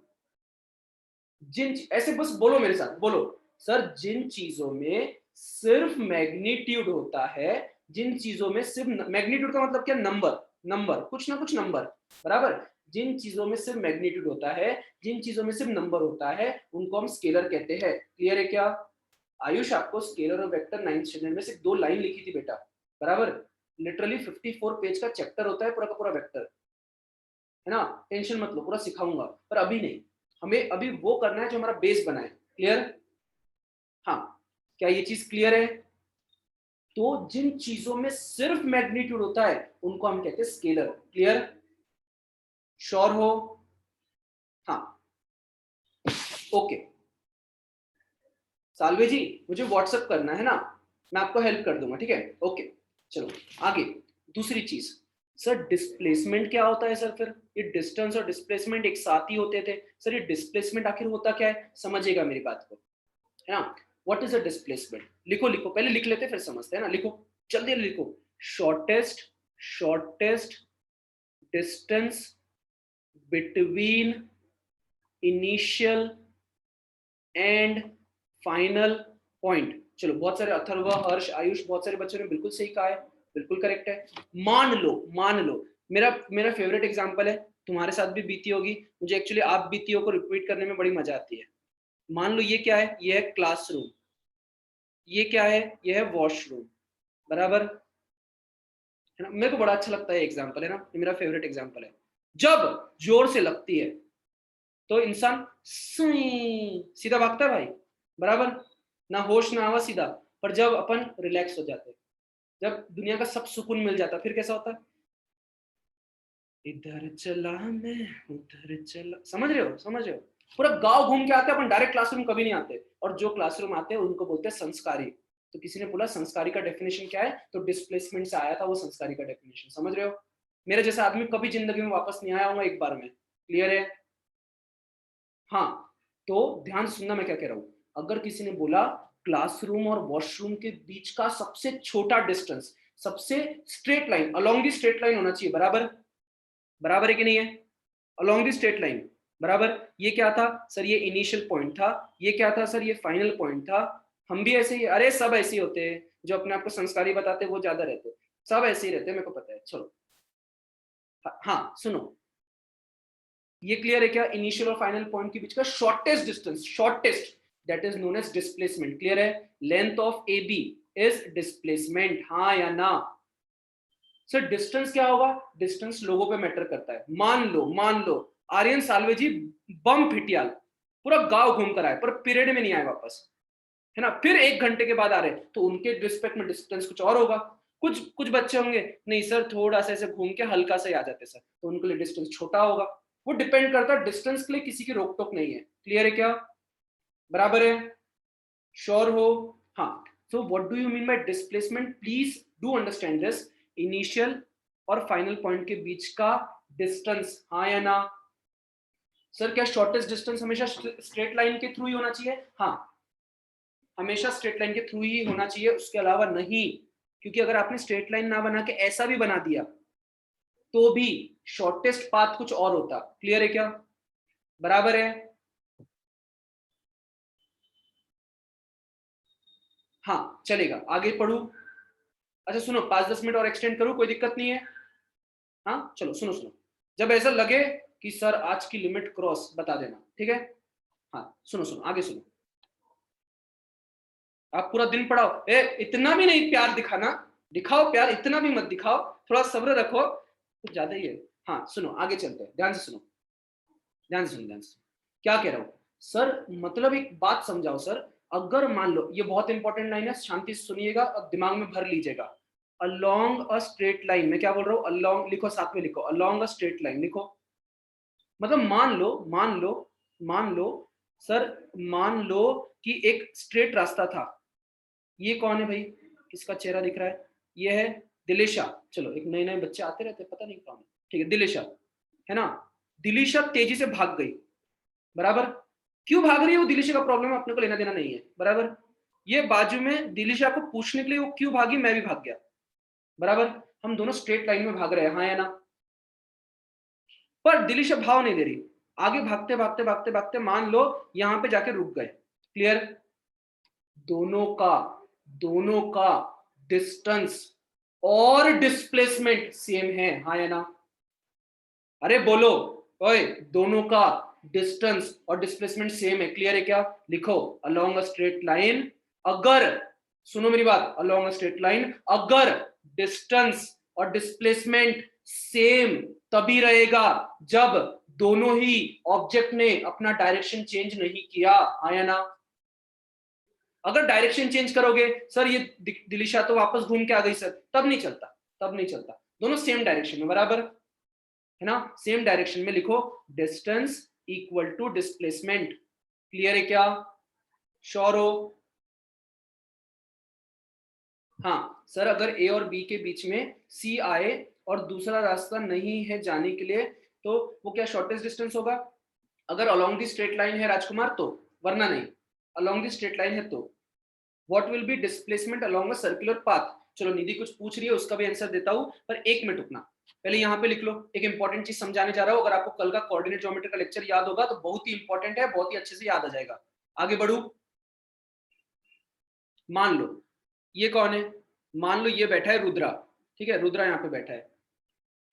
ऐसे बस बोलो मेरे साथ, बोलो, सर जिन चीजों में सिर्फ मैग्नीट्यूड होता है, जिन चीजों में सिर्फ मैग्नीट्यूड का मतलब क्या? नंबर, नंबर, कुछ ना कुछ नंबर, बराबर। जिन चीजों में सिर्फ मैग्नीट्यूड होता है, जिन चीजों में सिर्फ नंबर होता है, उनको हम स्केलर कहते हैं। क्लियर है क्या? आयुष, आपको स्केलर और वेक्टर 9th स्टैंडर्ड में सिर्फ 2 लाइन लिखी थी बेटा, बराबर। लिटरली 54 पेज का चैप्टर होता है पूरा का पूरा वेक्टर, है ना? टेंशन मत लो, पूरा सिखाऊंगा, पर अभी नहीं। हमें अभी वो करना है जो हमारा बेस बनाए। क्लियर? हाँ, क्या ये चीज क्लियर है? तो जिन चीजों में सिर्फ मैग्नीट्यूड होता है उनको हम कहते हैं स्केलर। क्लियर? श्योर हो? हाँ, ओके। सालवे जी, मुझे व्हाट्सएप करना है ना, मैं आपको हेल्प कर दूंगा, ठीक है? ओके, चलो आगे। दूसरी चीज, सर डिस्प्लेसमेंट क्या होता है? सर फिर ये डिस्टेंस और डिस्प्लेसमेंट एक साथ ही होते थे, सर ये डिस्प्लेसमेंट आखिर होता क्या है? समझिएगा मेरी बात को, है ना? What is a displacement? लिखो लिखो, पहले लिख लेते फिर समझते हैं ना, लिखो, जल्दी लिखो। Shortest shortest distance between initial and final point. चलो बहुत सारे अथर्व, हर्ष, आयुष, बहुत सारे बच्चों ने बिल्कुल सही कहा है, बिल्कुल करेक्ट है। मान लो मेरा मेरा फेवरेट एग्जांपल है, तुम्हारे साथ भी बीती होगी, मुझे एक्चुअली आप बीतियों को रिपीट करने में बड़ी मजा आती है। मान लो ये क्या है, ये है क्लासरूम, ये क्या है, ये है वॉशरूम, बराबर है ना। मेरे को बड़ा अच्छा लगता है एग्जांपल, है ना, ये मेरा फेवरेट एग्जांपल है। जब जोर से लगती है तो इंसान सीधा भागता है भाई, बराबर, ना होश ना आवा, सीधा। पर जब अपन रिलैक्स हो जाते हैं, जब दुनिया का सब सुकून मिल जाता है, फिर कैसा होता है, इधर चला मैं उधर चला, समझ रहे हो, समझ रहे हो। पूरा गांव घूम के आते हैं अपन, डायरेक्ट क्लासरूम कभी नहीं आते, और जो क्लासरूम आते हैं उनको बोलते हैं संस्कारी। तो किसी ने बोला संस्कारी का डेफिनेशन क्या है, तो डिस्प्लेसमेंट से आया था वो संस्कारी का डेफिनेशन, समझ रहे हो। मेरे जैसा आदमी कभी जिंदगी में वापस नहीं आया हूँ एक बार में, क्लियर है। हाँ, तो ध्यान सुनना मैं क्या कह रहा हूँ। अगर किसी ने बोला क्लासरूम और वॉशरूम के बीच का सबसे छोटा डिस्टेंस, सबसे straight line, along the straight line होना चाहिए, बराबर, बराबर है कि नहीं है, अलोंग दी स्ट्रेट लाइन, बराबर। ये क्या था सर, ये इनिशियल पॉइंट था, ये क्या था सर, ये फाइनल पॉइंट था। हम भी ऐसे ही, अरे सब ऐसे ही होते हैं, जो अपने आप को संस्कारी बताते हैं वो ज्यादा रहते हैं, सब ऐसे ही रहते हैं, मेरे को पता है। चलो हाँ सुनो, ये क्लियर है क्या, इनिशियल और फाइनल पॉइंट के बीच का shortest distance, shortest, that is known as displacement, clear है। Length of A B is displacement, हाँ या ना। सर डिस्टेंस क्या होगा, डिस्टेंस लोगों पे मैटर करता है। मान लो आर्यन साल्वे जी बम फिटियाल पूरा गांव घूम कर आए, पर पीरियड में नहीं आए वापस, है ना, फिर 1 घंटे के बाद आ रहे, तो उनके रिस्पेक्ट में डिस्टेंस कुछ और होगा। कुछ कुछ बच्चे होंगे, नहीं सर थोड़ा सा ऐसे घूम के हल्का से आ जाते सर, तो उनके लिए डिस्टेंस छोटा होगा। वो डिपेंड करता है, डिस्टेंस के लिए किसी की रोक टोक नहीं है, क्लियर है क्या, बराबर है, श्योर हो। हाँ, so what do you mean by displacement, please do understand this, initial और फाइनल पॉइंट के बीच का डिस्टेंस, हाँ या ना। सर क्या शॉर्टेस्ट डिस्टेंस हमेशा स्ट्रेट लाइन के थ्रू ही होना चाहिए, हाँ, हमेशा स्ट्रेट लाइन के थ्रू ही होना चाहिए, उसके अलावा नहीं। क्योंकि अगर आपने स्ट्रेट लाइन ना बना के ऐसा भी बना दिया तो भी शॉर्टेस्ट पाथ कुछ और होता, क्लियर है क्या, बराबर है। हाँ चलेगा, आगे पढ़ू। अच्छा सुनो, 5-10 मिनट और एक्सटेंड करूँ, कोई दिक्कत नहीं है। हाँ चलो सुनो सुनो, जब ऐसा लगे कि सर आज की लिमिट क्रॉस, बता देना, ठीक है। हाँ सुनो सुनो, आगे सुनो। आप पूरा दिन पढ़ाओ, ए इतना भी नहीं प्यार दिखाना, दिखाओ प्यार, इतना भी मत दिखाओ, थोड़ा सब्र रखो, कुछ ज्यादा ही है। हाँ सुनो, आगे चलते हैं, ध्यान से सुनो, ध्यान से सुनो, ध्यान से। क्या कह रहा हूँ सर, मतलब एक बात समझाओ सर। अगर मान लो, ये बहुत इंपॉर्टेंट लाइन है, शांति से सुनिएगा और दिमाग में भर लीजिएगा। अलोंग अ स्ट्रेट लाइन, मैं क्या बोल रहा हूँ, अलोंग लिखो, साथ में लिखो, अलोंग अ स्ट्रेट लाइन लिखो। मतलब मान लो सर, मान लो कि एक स्ट्रेट रास्ता था। ये कौन है भाई, किसका चेहरा दिख रहा है, ये है दिलेशा। चलो एक नए नए बच्चे आते रहते, पता नहीं कौन है, ठीक है, दिलेशा, है ना। दिलेशा तेजी से भाग गई, बराबर। क्यों भाग रही है वो, दिलेशा का प्रॉब्लम है, अपने को लेना देना नहीं है, बराबर। ये बाजू में दिलेशा को पूछने के लिए वो क्यों भागी, मैं भी भाग गया, बराबर। हम दोनों स्ट्रेट लाइन में भाग रहे हैं, हाँ या ना। पर दिलेशा भाव नहीं दे रही, आगे भागते भागते भागते भागते मान लो यहां पे जाके रुक गए, क्लियर। दोनों का दोनों का डिस्टेंस और डिस्प्लेसमेंट सेम है, हाँ या ना। अरे बोलो, ओए, दोनों का डिस्टेंस और डिस्प्लेसमेंट सेम है, क्लियर है क्या, लिखो अलोंग अ स्ट्रेट लाइन। अगर, सुनो मेरी बात, अलोंग अ स्ट्रेट लाइन अगर डिस्टेंस और डिस्प्लेसमेंट सेम तभी रहेगा जब दोनों ही ऑब्जेक्ट ने अपना डायरेक्शन चेंज नहीं किया, हाँ या ना। अगर डायरेक्शन चेंज करोगे, सर ये दिलिशा तो वापस घूम के आ गई सर, तब नहीं चलता, तब नहीं चलता। दोनों सेम डायरेक्शन में, बराबर है ना, सेम डायरेक्शन में लिखो, distance equal to displacement, clear है क्या, श्योर हो। हाँ सर, अगर ए और बी के बीच में सी आए और दूसरा रास्ता नहीं है जाने के लिए, तो वो क्या शॉर्टेस्ट डिस्टेंस होगा। अगर अलोंग दी स्ट्रेट लाइन है राजकुमार तो, वरना नहीं। अलोंग दी स्ट्रेट लाइन है तो what will be displacement along a circular path. चलो निधि कुछ पूछ रही है, उसका भी आंसर देता हूं, पर 1 मिनट रुकना, पहले यहाँ पे लिख लो। एक इंपॉर्टेंट चीज समझाने जा रहा हूं, अगर आपको कल का कोऑर्डिनेट ज्योमेट्री का लेक्चर याद होगा तो बहुत ही इंपॉर्टेंट है, बहुत ही अच्छे से याद आ जाएगा। आगे बढ़ू, मान लो ये कौन है, मान लो ये बैठा है रुद्रा, ठीक है, रुद्रा यहाँ पे बैठा है,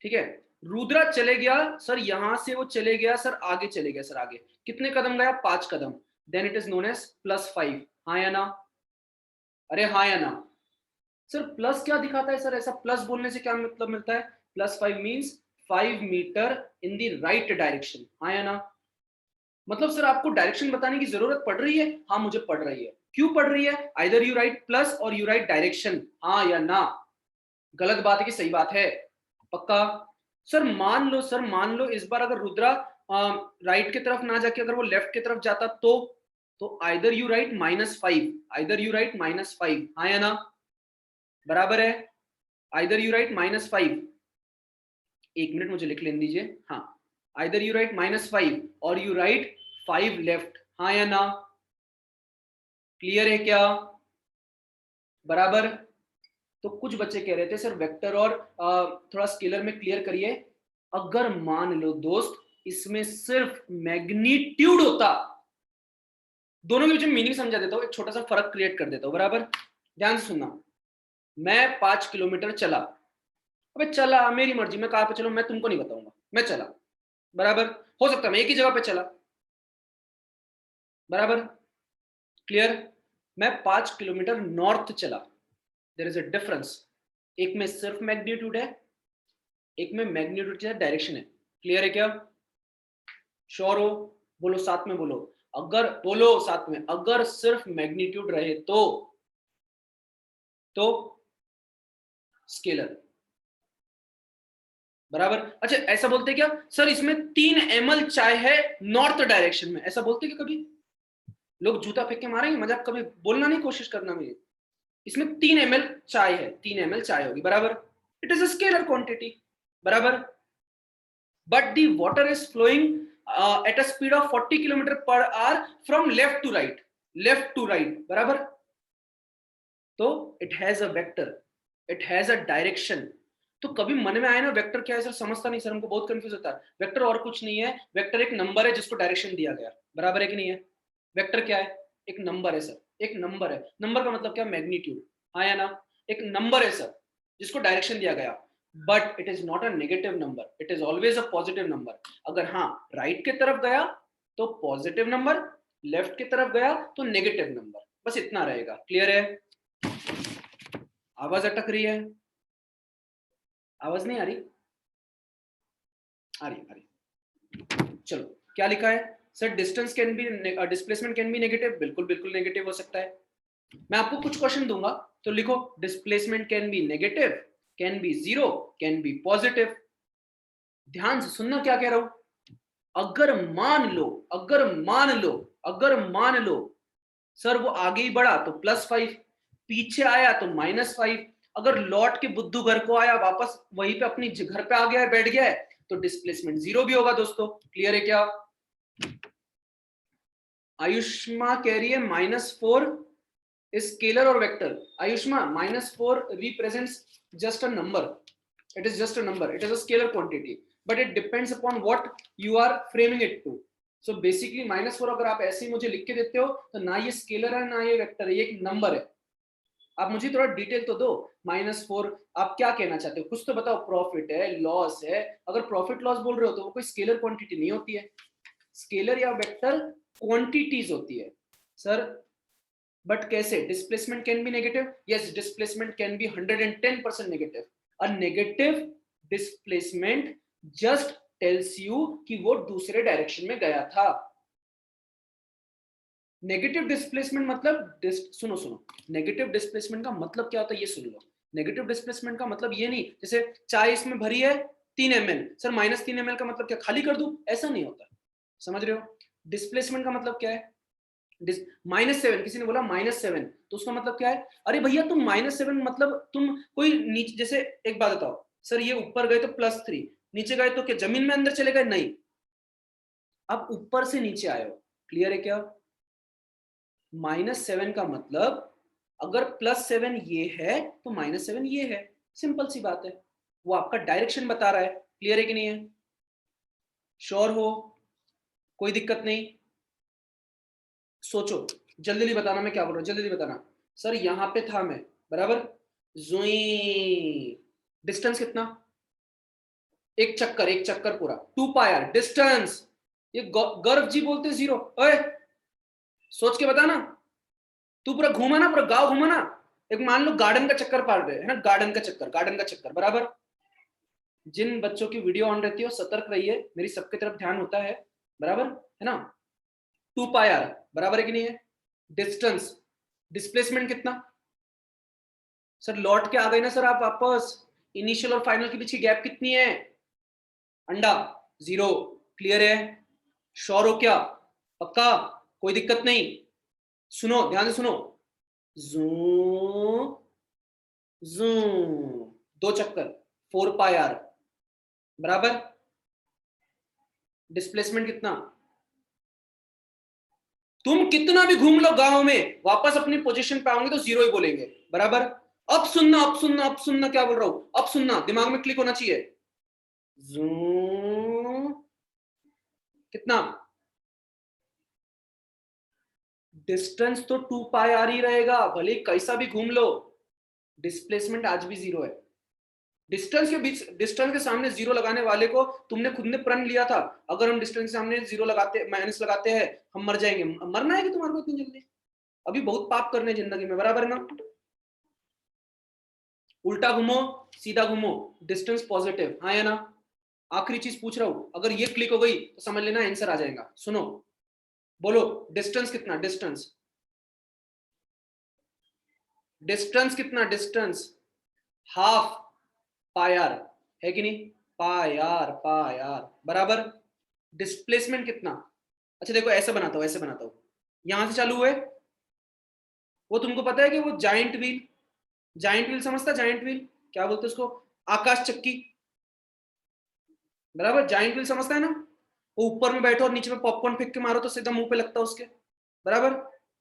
ठीक है, रुद्रा चले गया सर, यहां से वो चले गया सर, आगे चले गया सर, आगे कितने कदम गया, 5 कदम, then it is known as +5, हाँ या ना, अरे हाँ या ना, सर प्लस क्या दिखाता है सर, ऐसा प्लस बोलने से क्या मतलब मिलता है, +5 means 5 metre in the right direction, हाँ या ना, मतलब सर आपको डायरेक्शन बताने की जरूरत पड़ रही है, हाँ मुझे पड़ रही है, क्यों पड़ रही है, आइदर यू राइट प्लस और यू राइट डायरेक्शन, हाँ या ना, गलत बात है कि सही बात है, पक्का, सर मान लो इस बार अगर रुद्रा राइट की तरफ ना जाके अगर वो लेफ्ट की तरफ जाता तो either you right -5, either you right -5, हाँ या ना, बराबर है, आइदर यू राइट -5, 1 मिनट मुझे लिख लेने दीजिए, हाँ, आइदर यू राइट -5 और यू राइट 5 लेफ्ट, हाँ या ना, क्लियर है क्या, बराबर। तो कुछ बच्चे कह रहे थे सर वेक्टर और थोड़ा स्केलर में क्लियर करिए, अगर मान लो दोस्त इसमें सिर्फ मैग्नीट्यूड होता, दोनों के बीच में मीनिंग समझा देता हूं, एक छोटा सा फर्क क्रिएट कर देता हूं, बराबर, ध्यान से सुनना, मैं 5 किलोमीटर चला, अबे चला मेरी मर्जी, मैं कहां पे चलूं मैं तुमको नहीं बताऊंगा, मैं चला, बराबर, हो सकता है मैं एक ही जगह पे चला, बराबर, क्लियर, मैं 5 किलोमीटर नॉर्थ चला, देयर इज अ डिफरेंस, एक में सिर्फ मैग्नीट्यूड है, एक में मैग्नीट्यूड डायरेक्शन है, क्लियर है क्या, श्योर हो, बोलो साथ में बोलो, अगर बोलो साथ में, अगर सिर्फ मैग्नीट्यूड रहे तो स्केलर, बराबर, अच्छा ऐसा बोलते क्या सर इसमें 3 ml चाय है नॉर्थ डायरेक्शन में, ऐसा बोलते क्या कभी, लोग जूता फेंक के मारेंगे मजाक, कभी बोलना नहीं कोशिश करना मेरी, इसमें 3 ml चाय है, 3 ml चाय होगी, बराबर, it is a scalar quantity, बराबर, but the water is flowing at a speed of 40 kilometre per hour from left to right, बराबर, तो it has a vector, it has a direction, तो कभी मन में आए ना वेक्टर क्या है सर, समझता नहीं सर, हमको बहुत कंफ्यूज होता है, वेक्टर और कुछ नहीं है, वेक्टर एक नंबर है जिसको डायरेक्शन दिया गया, बराबर है कि नहीं है, वेक्टर क्या है, एक नंबर है सर, एक नंबर है, नंबर का मतलब क्या, मैग्नीट्यूड, हाँ या ना, एक नंबर है सर जिसको डायरेक्शन दिया गया, but it is not a negative number, it is always a positive number, अगर हाँ राइट की तरफ गया तो पॉजिटिव नंबर, लेफ्ट की तरफ गया तो नेगेटिव नंबर, बस इतना रहेगा, क्लियर है, आवाज अटक रही है, आवाज नहीं आ रही, आ रही, चलो क्या लिखा है sir, distance can be, displacement can be negative, बिल्कुल बिल्कुल नेगेटिव हो सकता है, मैं आपको कुछ क्वेश्चन दूंगा तो लिखो, displacement can be negative, can be zero, can be positive, ध्यान से सुनना क्या कह रहा हूं, अगर मान लो, अगर मान लो सर वो आगे ही बढ़ा तो +5, पीछे आया तो -5, अगर लौट के बुद्धू घर को आया वापस वहीं पे अपनी घर पे आ गया है, बैठ गया है, तो डिस्प्लेसमेंट जीरो भी होगा दोस्तों, क्लियर है क्या, आयुष्मा कह रही है -4 स्केलर और vector, आयुष्मा -4 represents just a number, it is just a number, it is a scalar quantity, but it depends upon what you are framing it to, so basically -4 अगर आप ऐसे ही मुझे लिख के देते हो तो ना ये स्केलर है ना ये वेक्टर है, ये एक नंबर है, आप मुझे थोड़ा डिटेल तो दो, -4 आप क्या कहना चाहते हो, कुछ तो बताओ, प्रॉफिट है लॉस है, अगर प्रॉफिट लॉस बोल रहे हो तो वो कोई स्केलर क्वांटिटी नहीं होती है, स्केलर या वेक्टर क्वांटिटीज होती है सर, बट कैसे, displacement can be negative, yes displacement can be 110% negative, a negative displacement just tells you कि वो दूसरे डायरेक्शन में गया था, नेगेटिव डिस्प्लेसमेंट मतलब सुनो सुनो, नेगेटिव डिस्प्लेसमेंट का मतलब क्या होता है ये सुन लो, नेगेटिव डिस्प्लेसमेंट का मतलब ये नहीं, जैसे चाय इसमें भरी है 3 ml, सर -3 ml का मतलब क्या खाली कर दूं, ऐसा नहीं होता, समझ रहे हो, डिस्प्लेसमेंट का मतलब क्या है, -7, किसी ने बोला -7 तो उसका मतलब क्या है, अरे भैया तुम -7 मतलब तुम कोई नीचे, जैसे एक बात बताओ सर, ये ऊपर गए तो +3, नीचे गए तो क्या जमीन में अंदर चले गए, नहीं, अब ऊपर से नीचे आए हो, क्लियर है क्या, -7 का मतलब अगर +7 ये है तो -7 ये है, सिंपल सी बात है, वो आपका डायरेक्शन बता रहा है, क्लियर है कि नहीं है, श्योर हो, कोई दिक्कत नहीं, सोचो, जल्दी जल्दी बताना मैं क्या बोल रहा हूँ, जल्दी जल्दी बताना, सर यहाँ पे था मैं, बराबर, जुई, डिस्टेंस कितना, एक चक्कर, एक चक्कर पूरा, 2 पाई आर डिस्टेंस। ये गर्व जी बोलते जीरो। ओए सोच के बता ना, तू पूरा घूमा ना, पूरा गांव घूमा ना, एक मान लो गार्डन का चक्कर पार रहे है ना, गार्डन का चक्कर, गार्डन का चक्कर, बराबर। जिन बच्चों की वीडियो ऑन रहती है सतर्क रहिए, मेरी सबकी तरफ ध्यान होता है, बराबर है ना। 2 पाई आर बराबर है कि नहीं है, डिस्टेंस, डिस्प्लेसमेंट कितना, सर लौट के आ गए ना सर आप वापस, इनिशियल और फाइनल के बीच की गैप कितनी है, अंडा, जीरो, क्लियर है, श्योर हो क्या, पक्का, कोई दिक्कत नहीं, सुनो ध्यान से सुनो, जू जू, 2 चक्कर, 4 पाई आर, बराबर, डिस्प्लेसमेंट कितना, तुम कितना भी घूम लो गांव में, वापस अपनी पोजीशन पे आओगे तो जीरो ही बोलेंगे, बराबर। अब सुनना, अब सुनना, अब सुनना, क्या बोल रहा हूं, अब सुनना, दिमाग में क्लिक होना चाहिए, जू, कितना, डिस्टेंस तो 2 पाई आर ही रहेगा, भले कैसा भी घूम लो, डिस्प्लेसमेंट आज भी जीरो है। डिस्टेंस के बीच, डिस्टेंस के सामने जीरो लगाने वाले को तुमने खुद ने प्रण लिया था, अगर हम डिस्टेंस के सामने जीरो लगाते, माइनस लगाते हैं, हम मर जाएंगे। मरना है कि तुम्हारे को इतनी जल्दी, अभी बहुत पाप करने जिंदगी में, बराबर ना। उल्टा घूमो, सीधा घूमो, डिस्टेंस पॉजिटिव, हाँ या ना। आखिरी चीज पूछ रहा हूं, अगर ये क्लिक हो गई तो समझ लेना आंसर आ जाएगा। सुनो, बोलो डिस्टेंस कितना, डिस्टेंस, डिस्टेंस कितना, डिस्टेंस, 1/2 पाई आर, है कि नहीं, पाई आर, बराबर, डिस्प्लेसमेंट कितना, अच्छा देखो ऐसे बनाता हूं, ऐसे बनाता हूं, यहां से चालू हुए, वो तुमको पता है कि वो जाइंट व्हील, जाइंट व्हील समझता, जाइंट व्हील क्या बोलते हैं उसको, आकाश चक्की, बराबर, जाइंट व्हील समझता है ना, वो ऊपर में बैठो और नीचे में पॉपकॉर्न फेंक के मारो तो सीधा मुंह पे लगता है उसके, बराबर।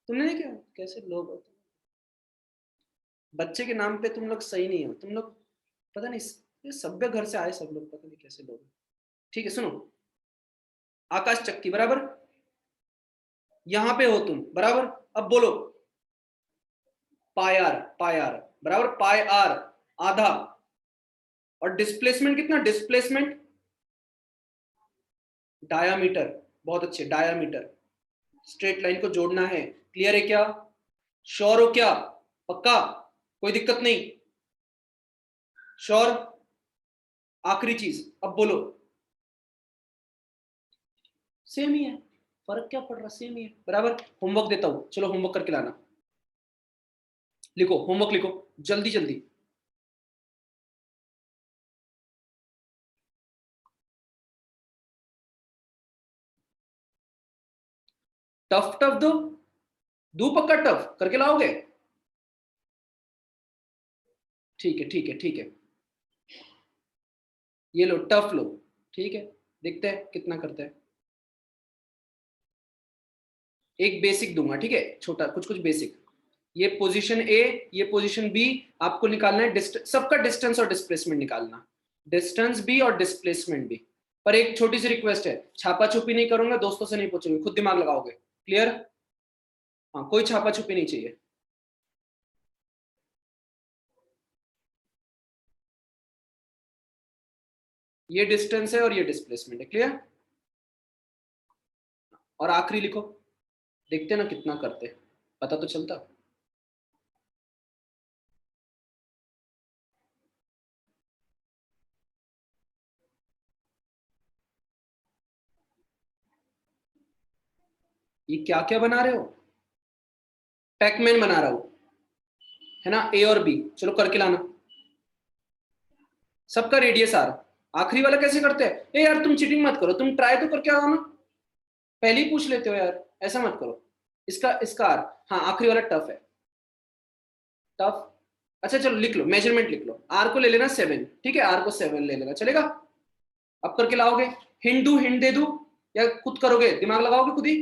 तुमने नहीं किया, कैसे लोग हो तुम? बच्चे के नाम पे तुम लोग सही नहीं हो, तुम लोग पता नहीं, ये सभ्य घर से आए सब लोग, पता नहीं कैसे लोग। ठीक है सुनो, आकाश चक्की, बराबर, यहां पे हो तुम, बराबर, अब बोलो, पाई आर बराबर, पाई आर आधा, और डिस्प्लेसमेंट कितना, डिस्प्लेसमेंट डायामीटर, बहुत अच्छे, डायामीटर, स्ट्रेट लाइन को जोड़ना है, क्लियर है क्या, श्योर हो क्या, पक्का, कोई दिक्कत नहीं, श्योर। आखिरी चीज, अब बोलो, सेम ही है, फर्क क्या पड़ रहा, सेम ही है, बराबर। होमवर्क देता हूं, चलो होमवर्क करके लाना, लिखो होमवर्क लिखो, जल्दी जल्दी, टफ टफ दो, दो पक्का टफ करके लाओगे, ठीक है ठीक है ठीक है, ये लो टफ लो, ठीक है, देखते हैं कितना करते हैं। एक बेसिक दूंगा, ठीक है, छोटा कुछ कुछ बेसिक, ये पोजीशन ए, ये पोजीशन बी, आपको निकालना है सबका डिस्टेंस और डिस्प्लेसमेंट निकालना, डिस्टेंस बी और डिस्प्लेसमेंट बी। पर एक छोटी सी रिक्वेस्ट है, छापा छुपी नहीं करूंगा, दोस्तों से नहीं पूछोगे, खुद दिमाग लगाओगे, क्लियर, हाँ कोई छापा छुपी नहीं चाहिए। ये डिस्टेंस है और ये डिस्प्लेसमेंट है, क्लियर, और आखिरी लिखो, देखते ना कितना करते, पता तो चलता। ये क्या क्या बना रहे हो, पैकमैन बना रहा हूं, है ना, ए और बी, चलो करके लाना, सबका रेडियस आर, आखिरी वाला कैसे करते हैं, ए यार तुम चीटिंग मत करो, तुम ट्राई तो करके आओ ना, पहले ही पूछ लेते हो यार, ऐसा मत करो, इसका इसका आर, हाँ आखिरी वाला टफ है, टफ, अच्छा चलो लिख लो, मेजरमेंट लिख लो, आर को ले लेना 7, ठीक है, आर को 7 ले लेना, चलेगा, अब करके लाओगे, हिंट दे दू, या खुद करोगे, दिमाग लगाओगे खुद ही,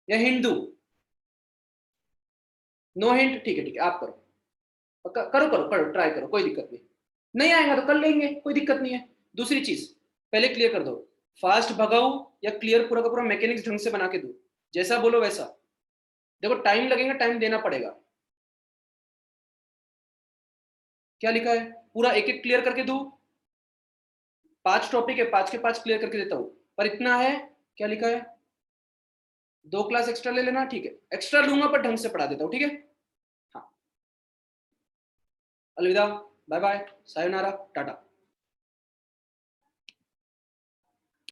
या हिंट दू, नो हिंट, ठीक है आप करो, करो करो करो, ट्राई करो, कोई दिक्कत नहीं, नहीं आएगा तो कर लेंगे, कोई दिक्कत नहीं है। दूसरी चीज पहले क्लियर कर दो, फास्ट भगाऊ या क्लियर पूरा का पूरा मैकेनिक्स ढंग से बना के दो, जैसा बोलो वैसा, देखो टाइम लगेगा, टाइम देना पड़ेगा, क्या लिखा है, पूरा एक एक क्लियर करके दू? 5 टॉपिक है, 5 के 5 क्लियर करके देता हूं, पर इतना है, क्या लिखा है, 2 क्लास एक्स्ट्रा ले लेना, ठीक है, एक्स्ट्रा लूंगा पर ढंग से पढ़ा देता हूं, ठीक है। हाँ, अलविदा, बाय बाय, सायोनारा, टाटा।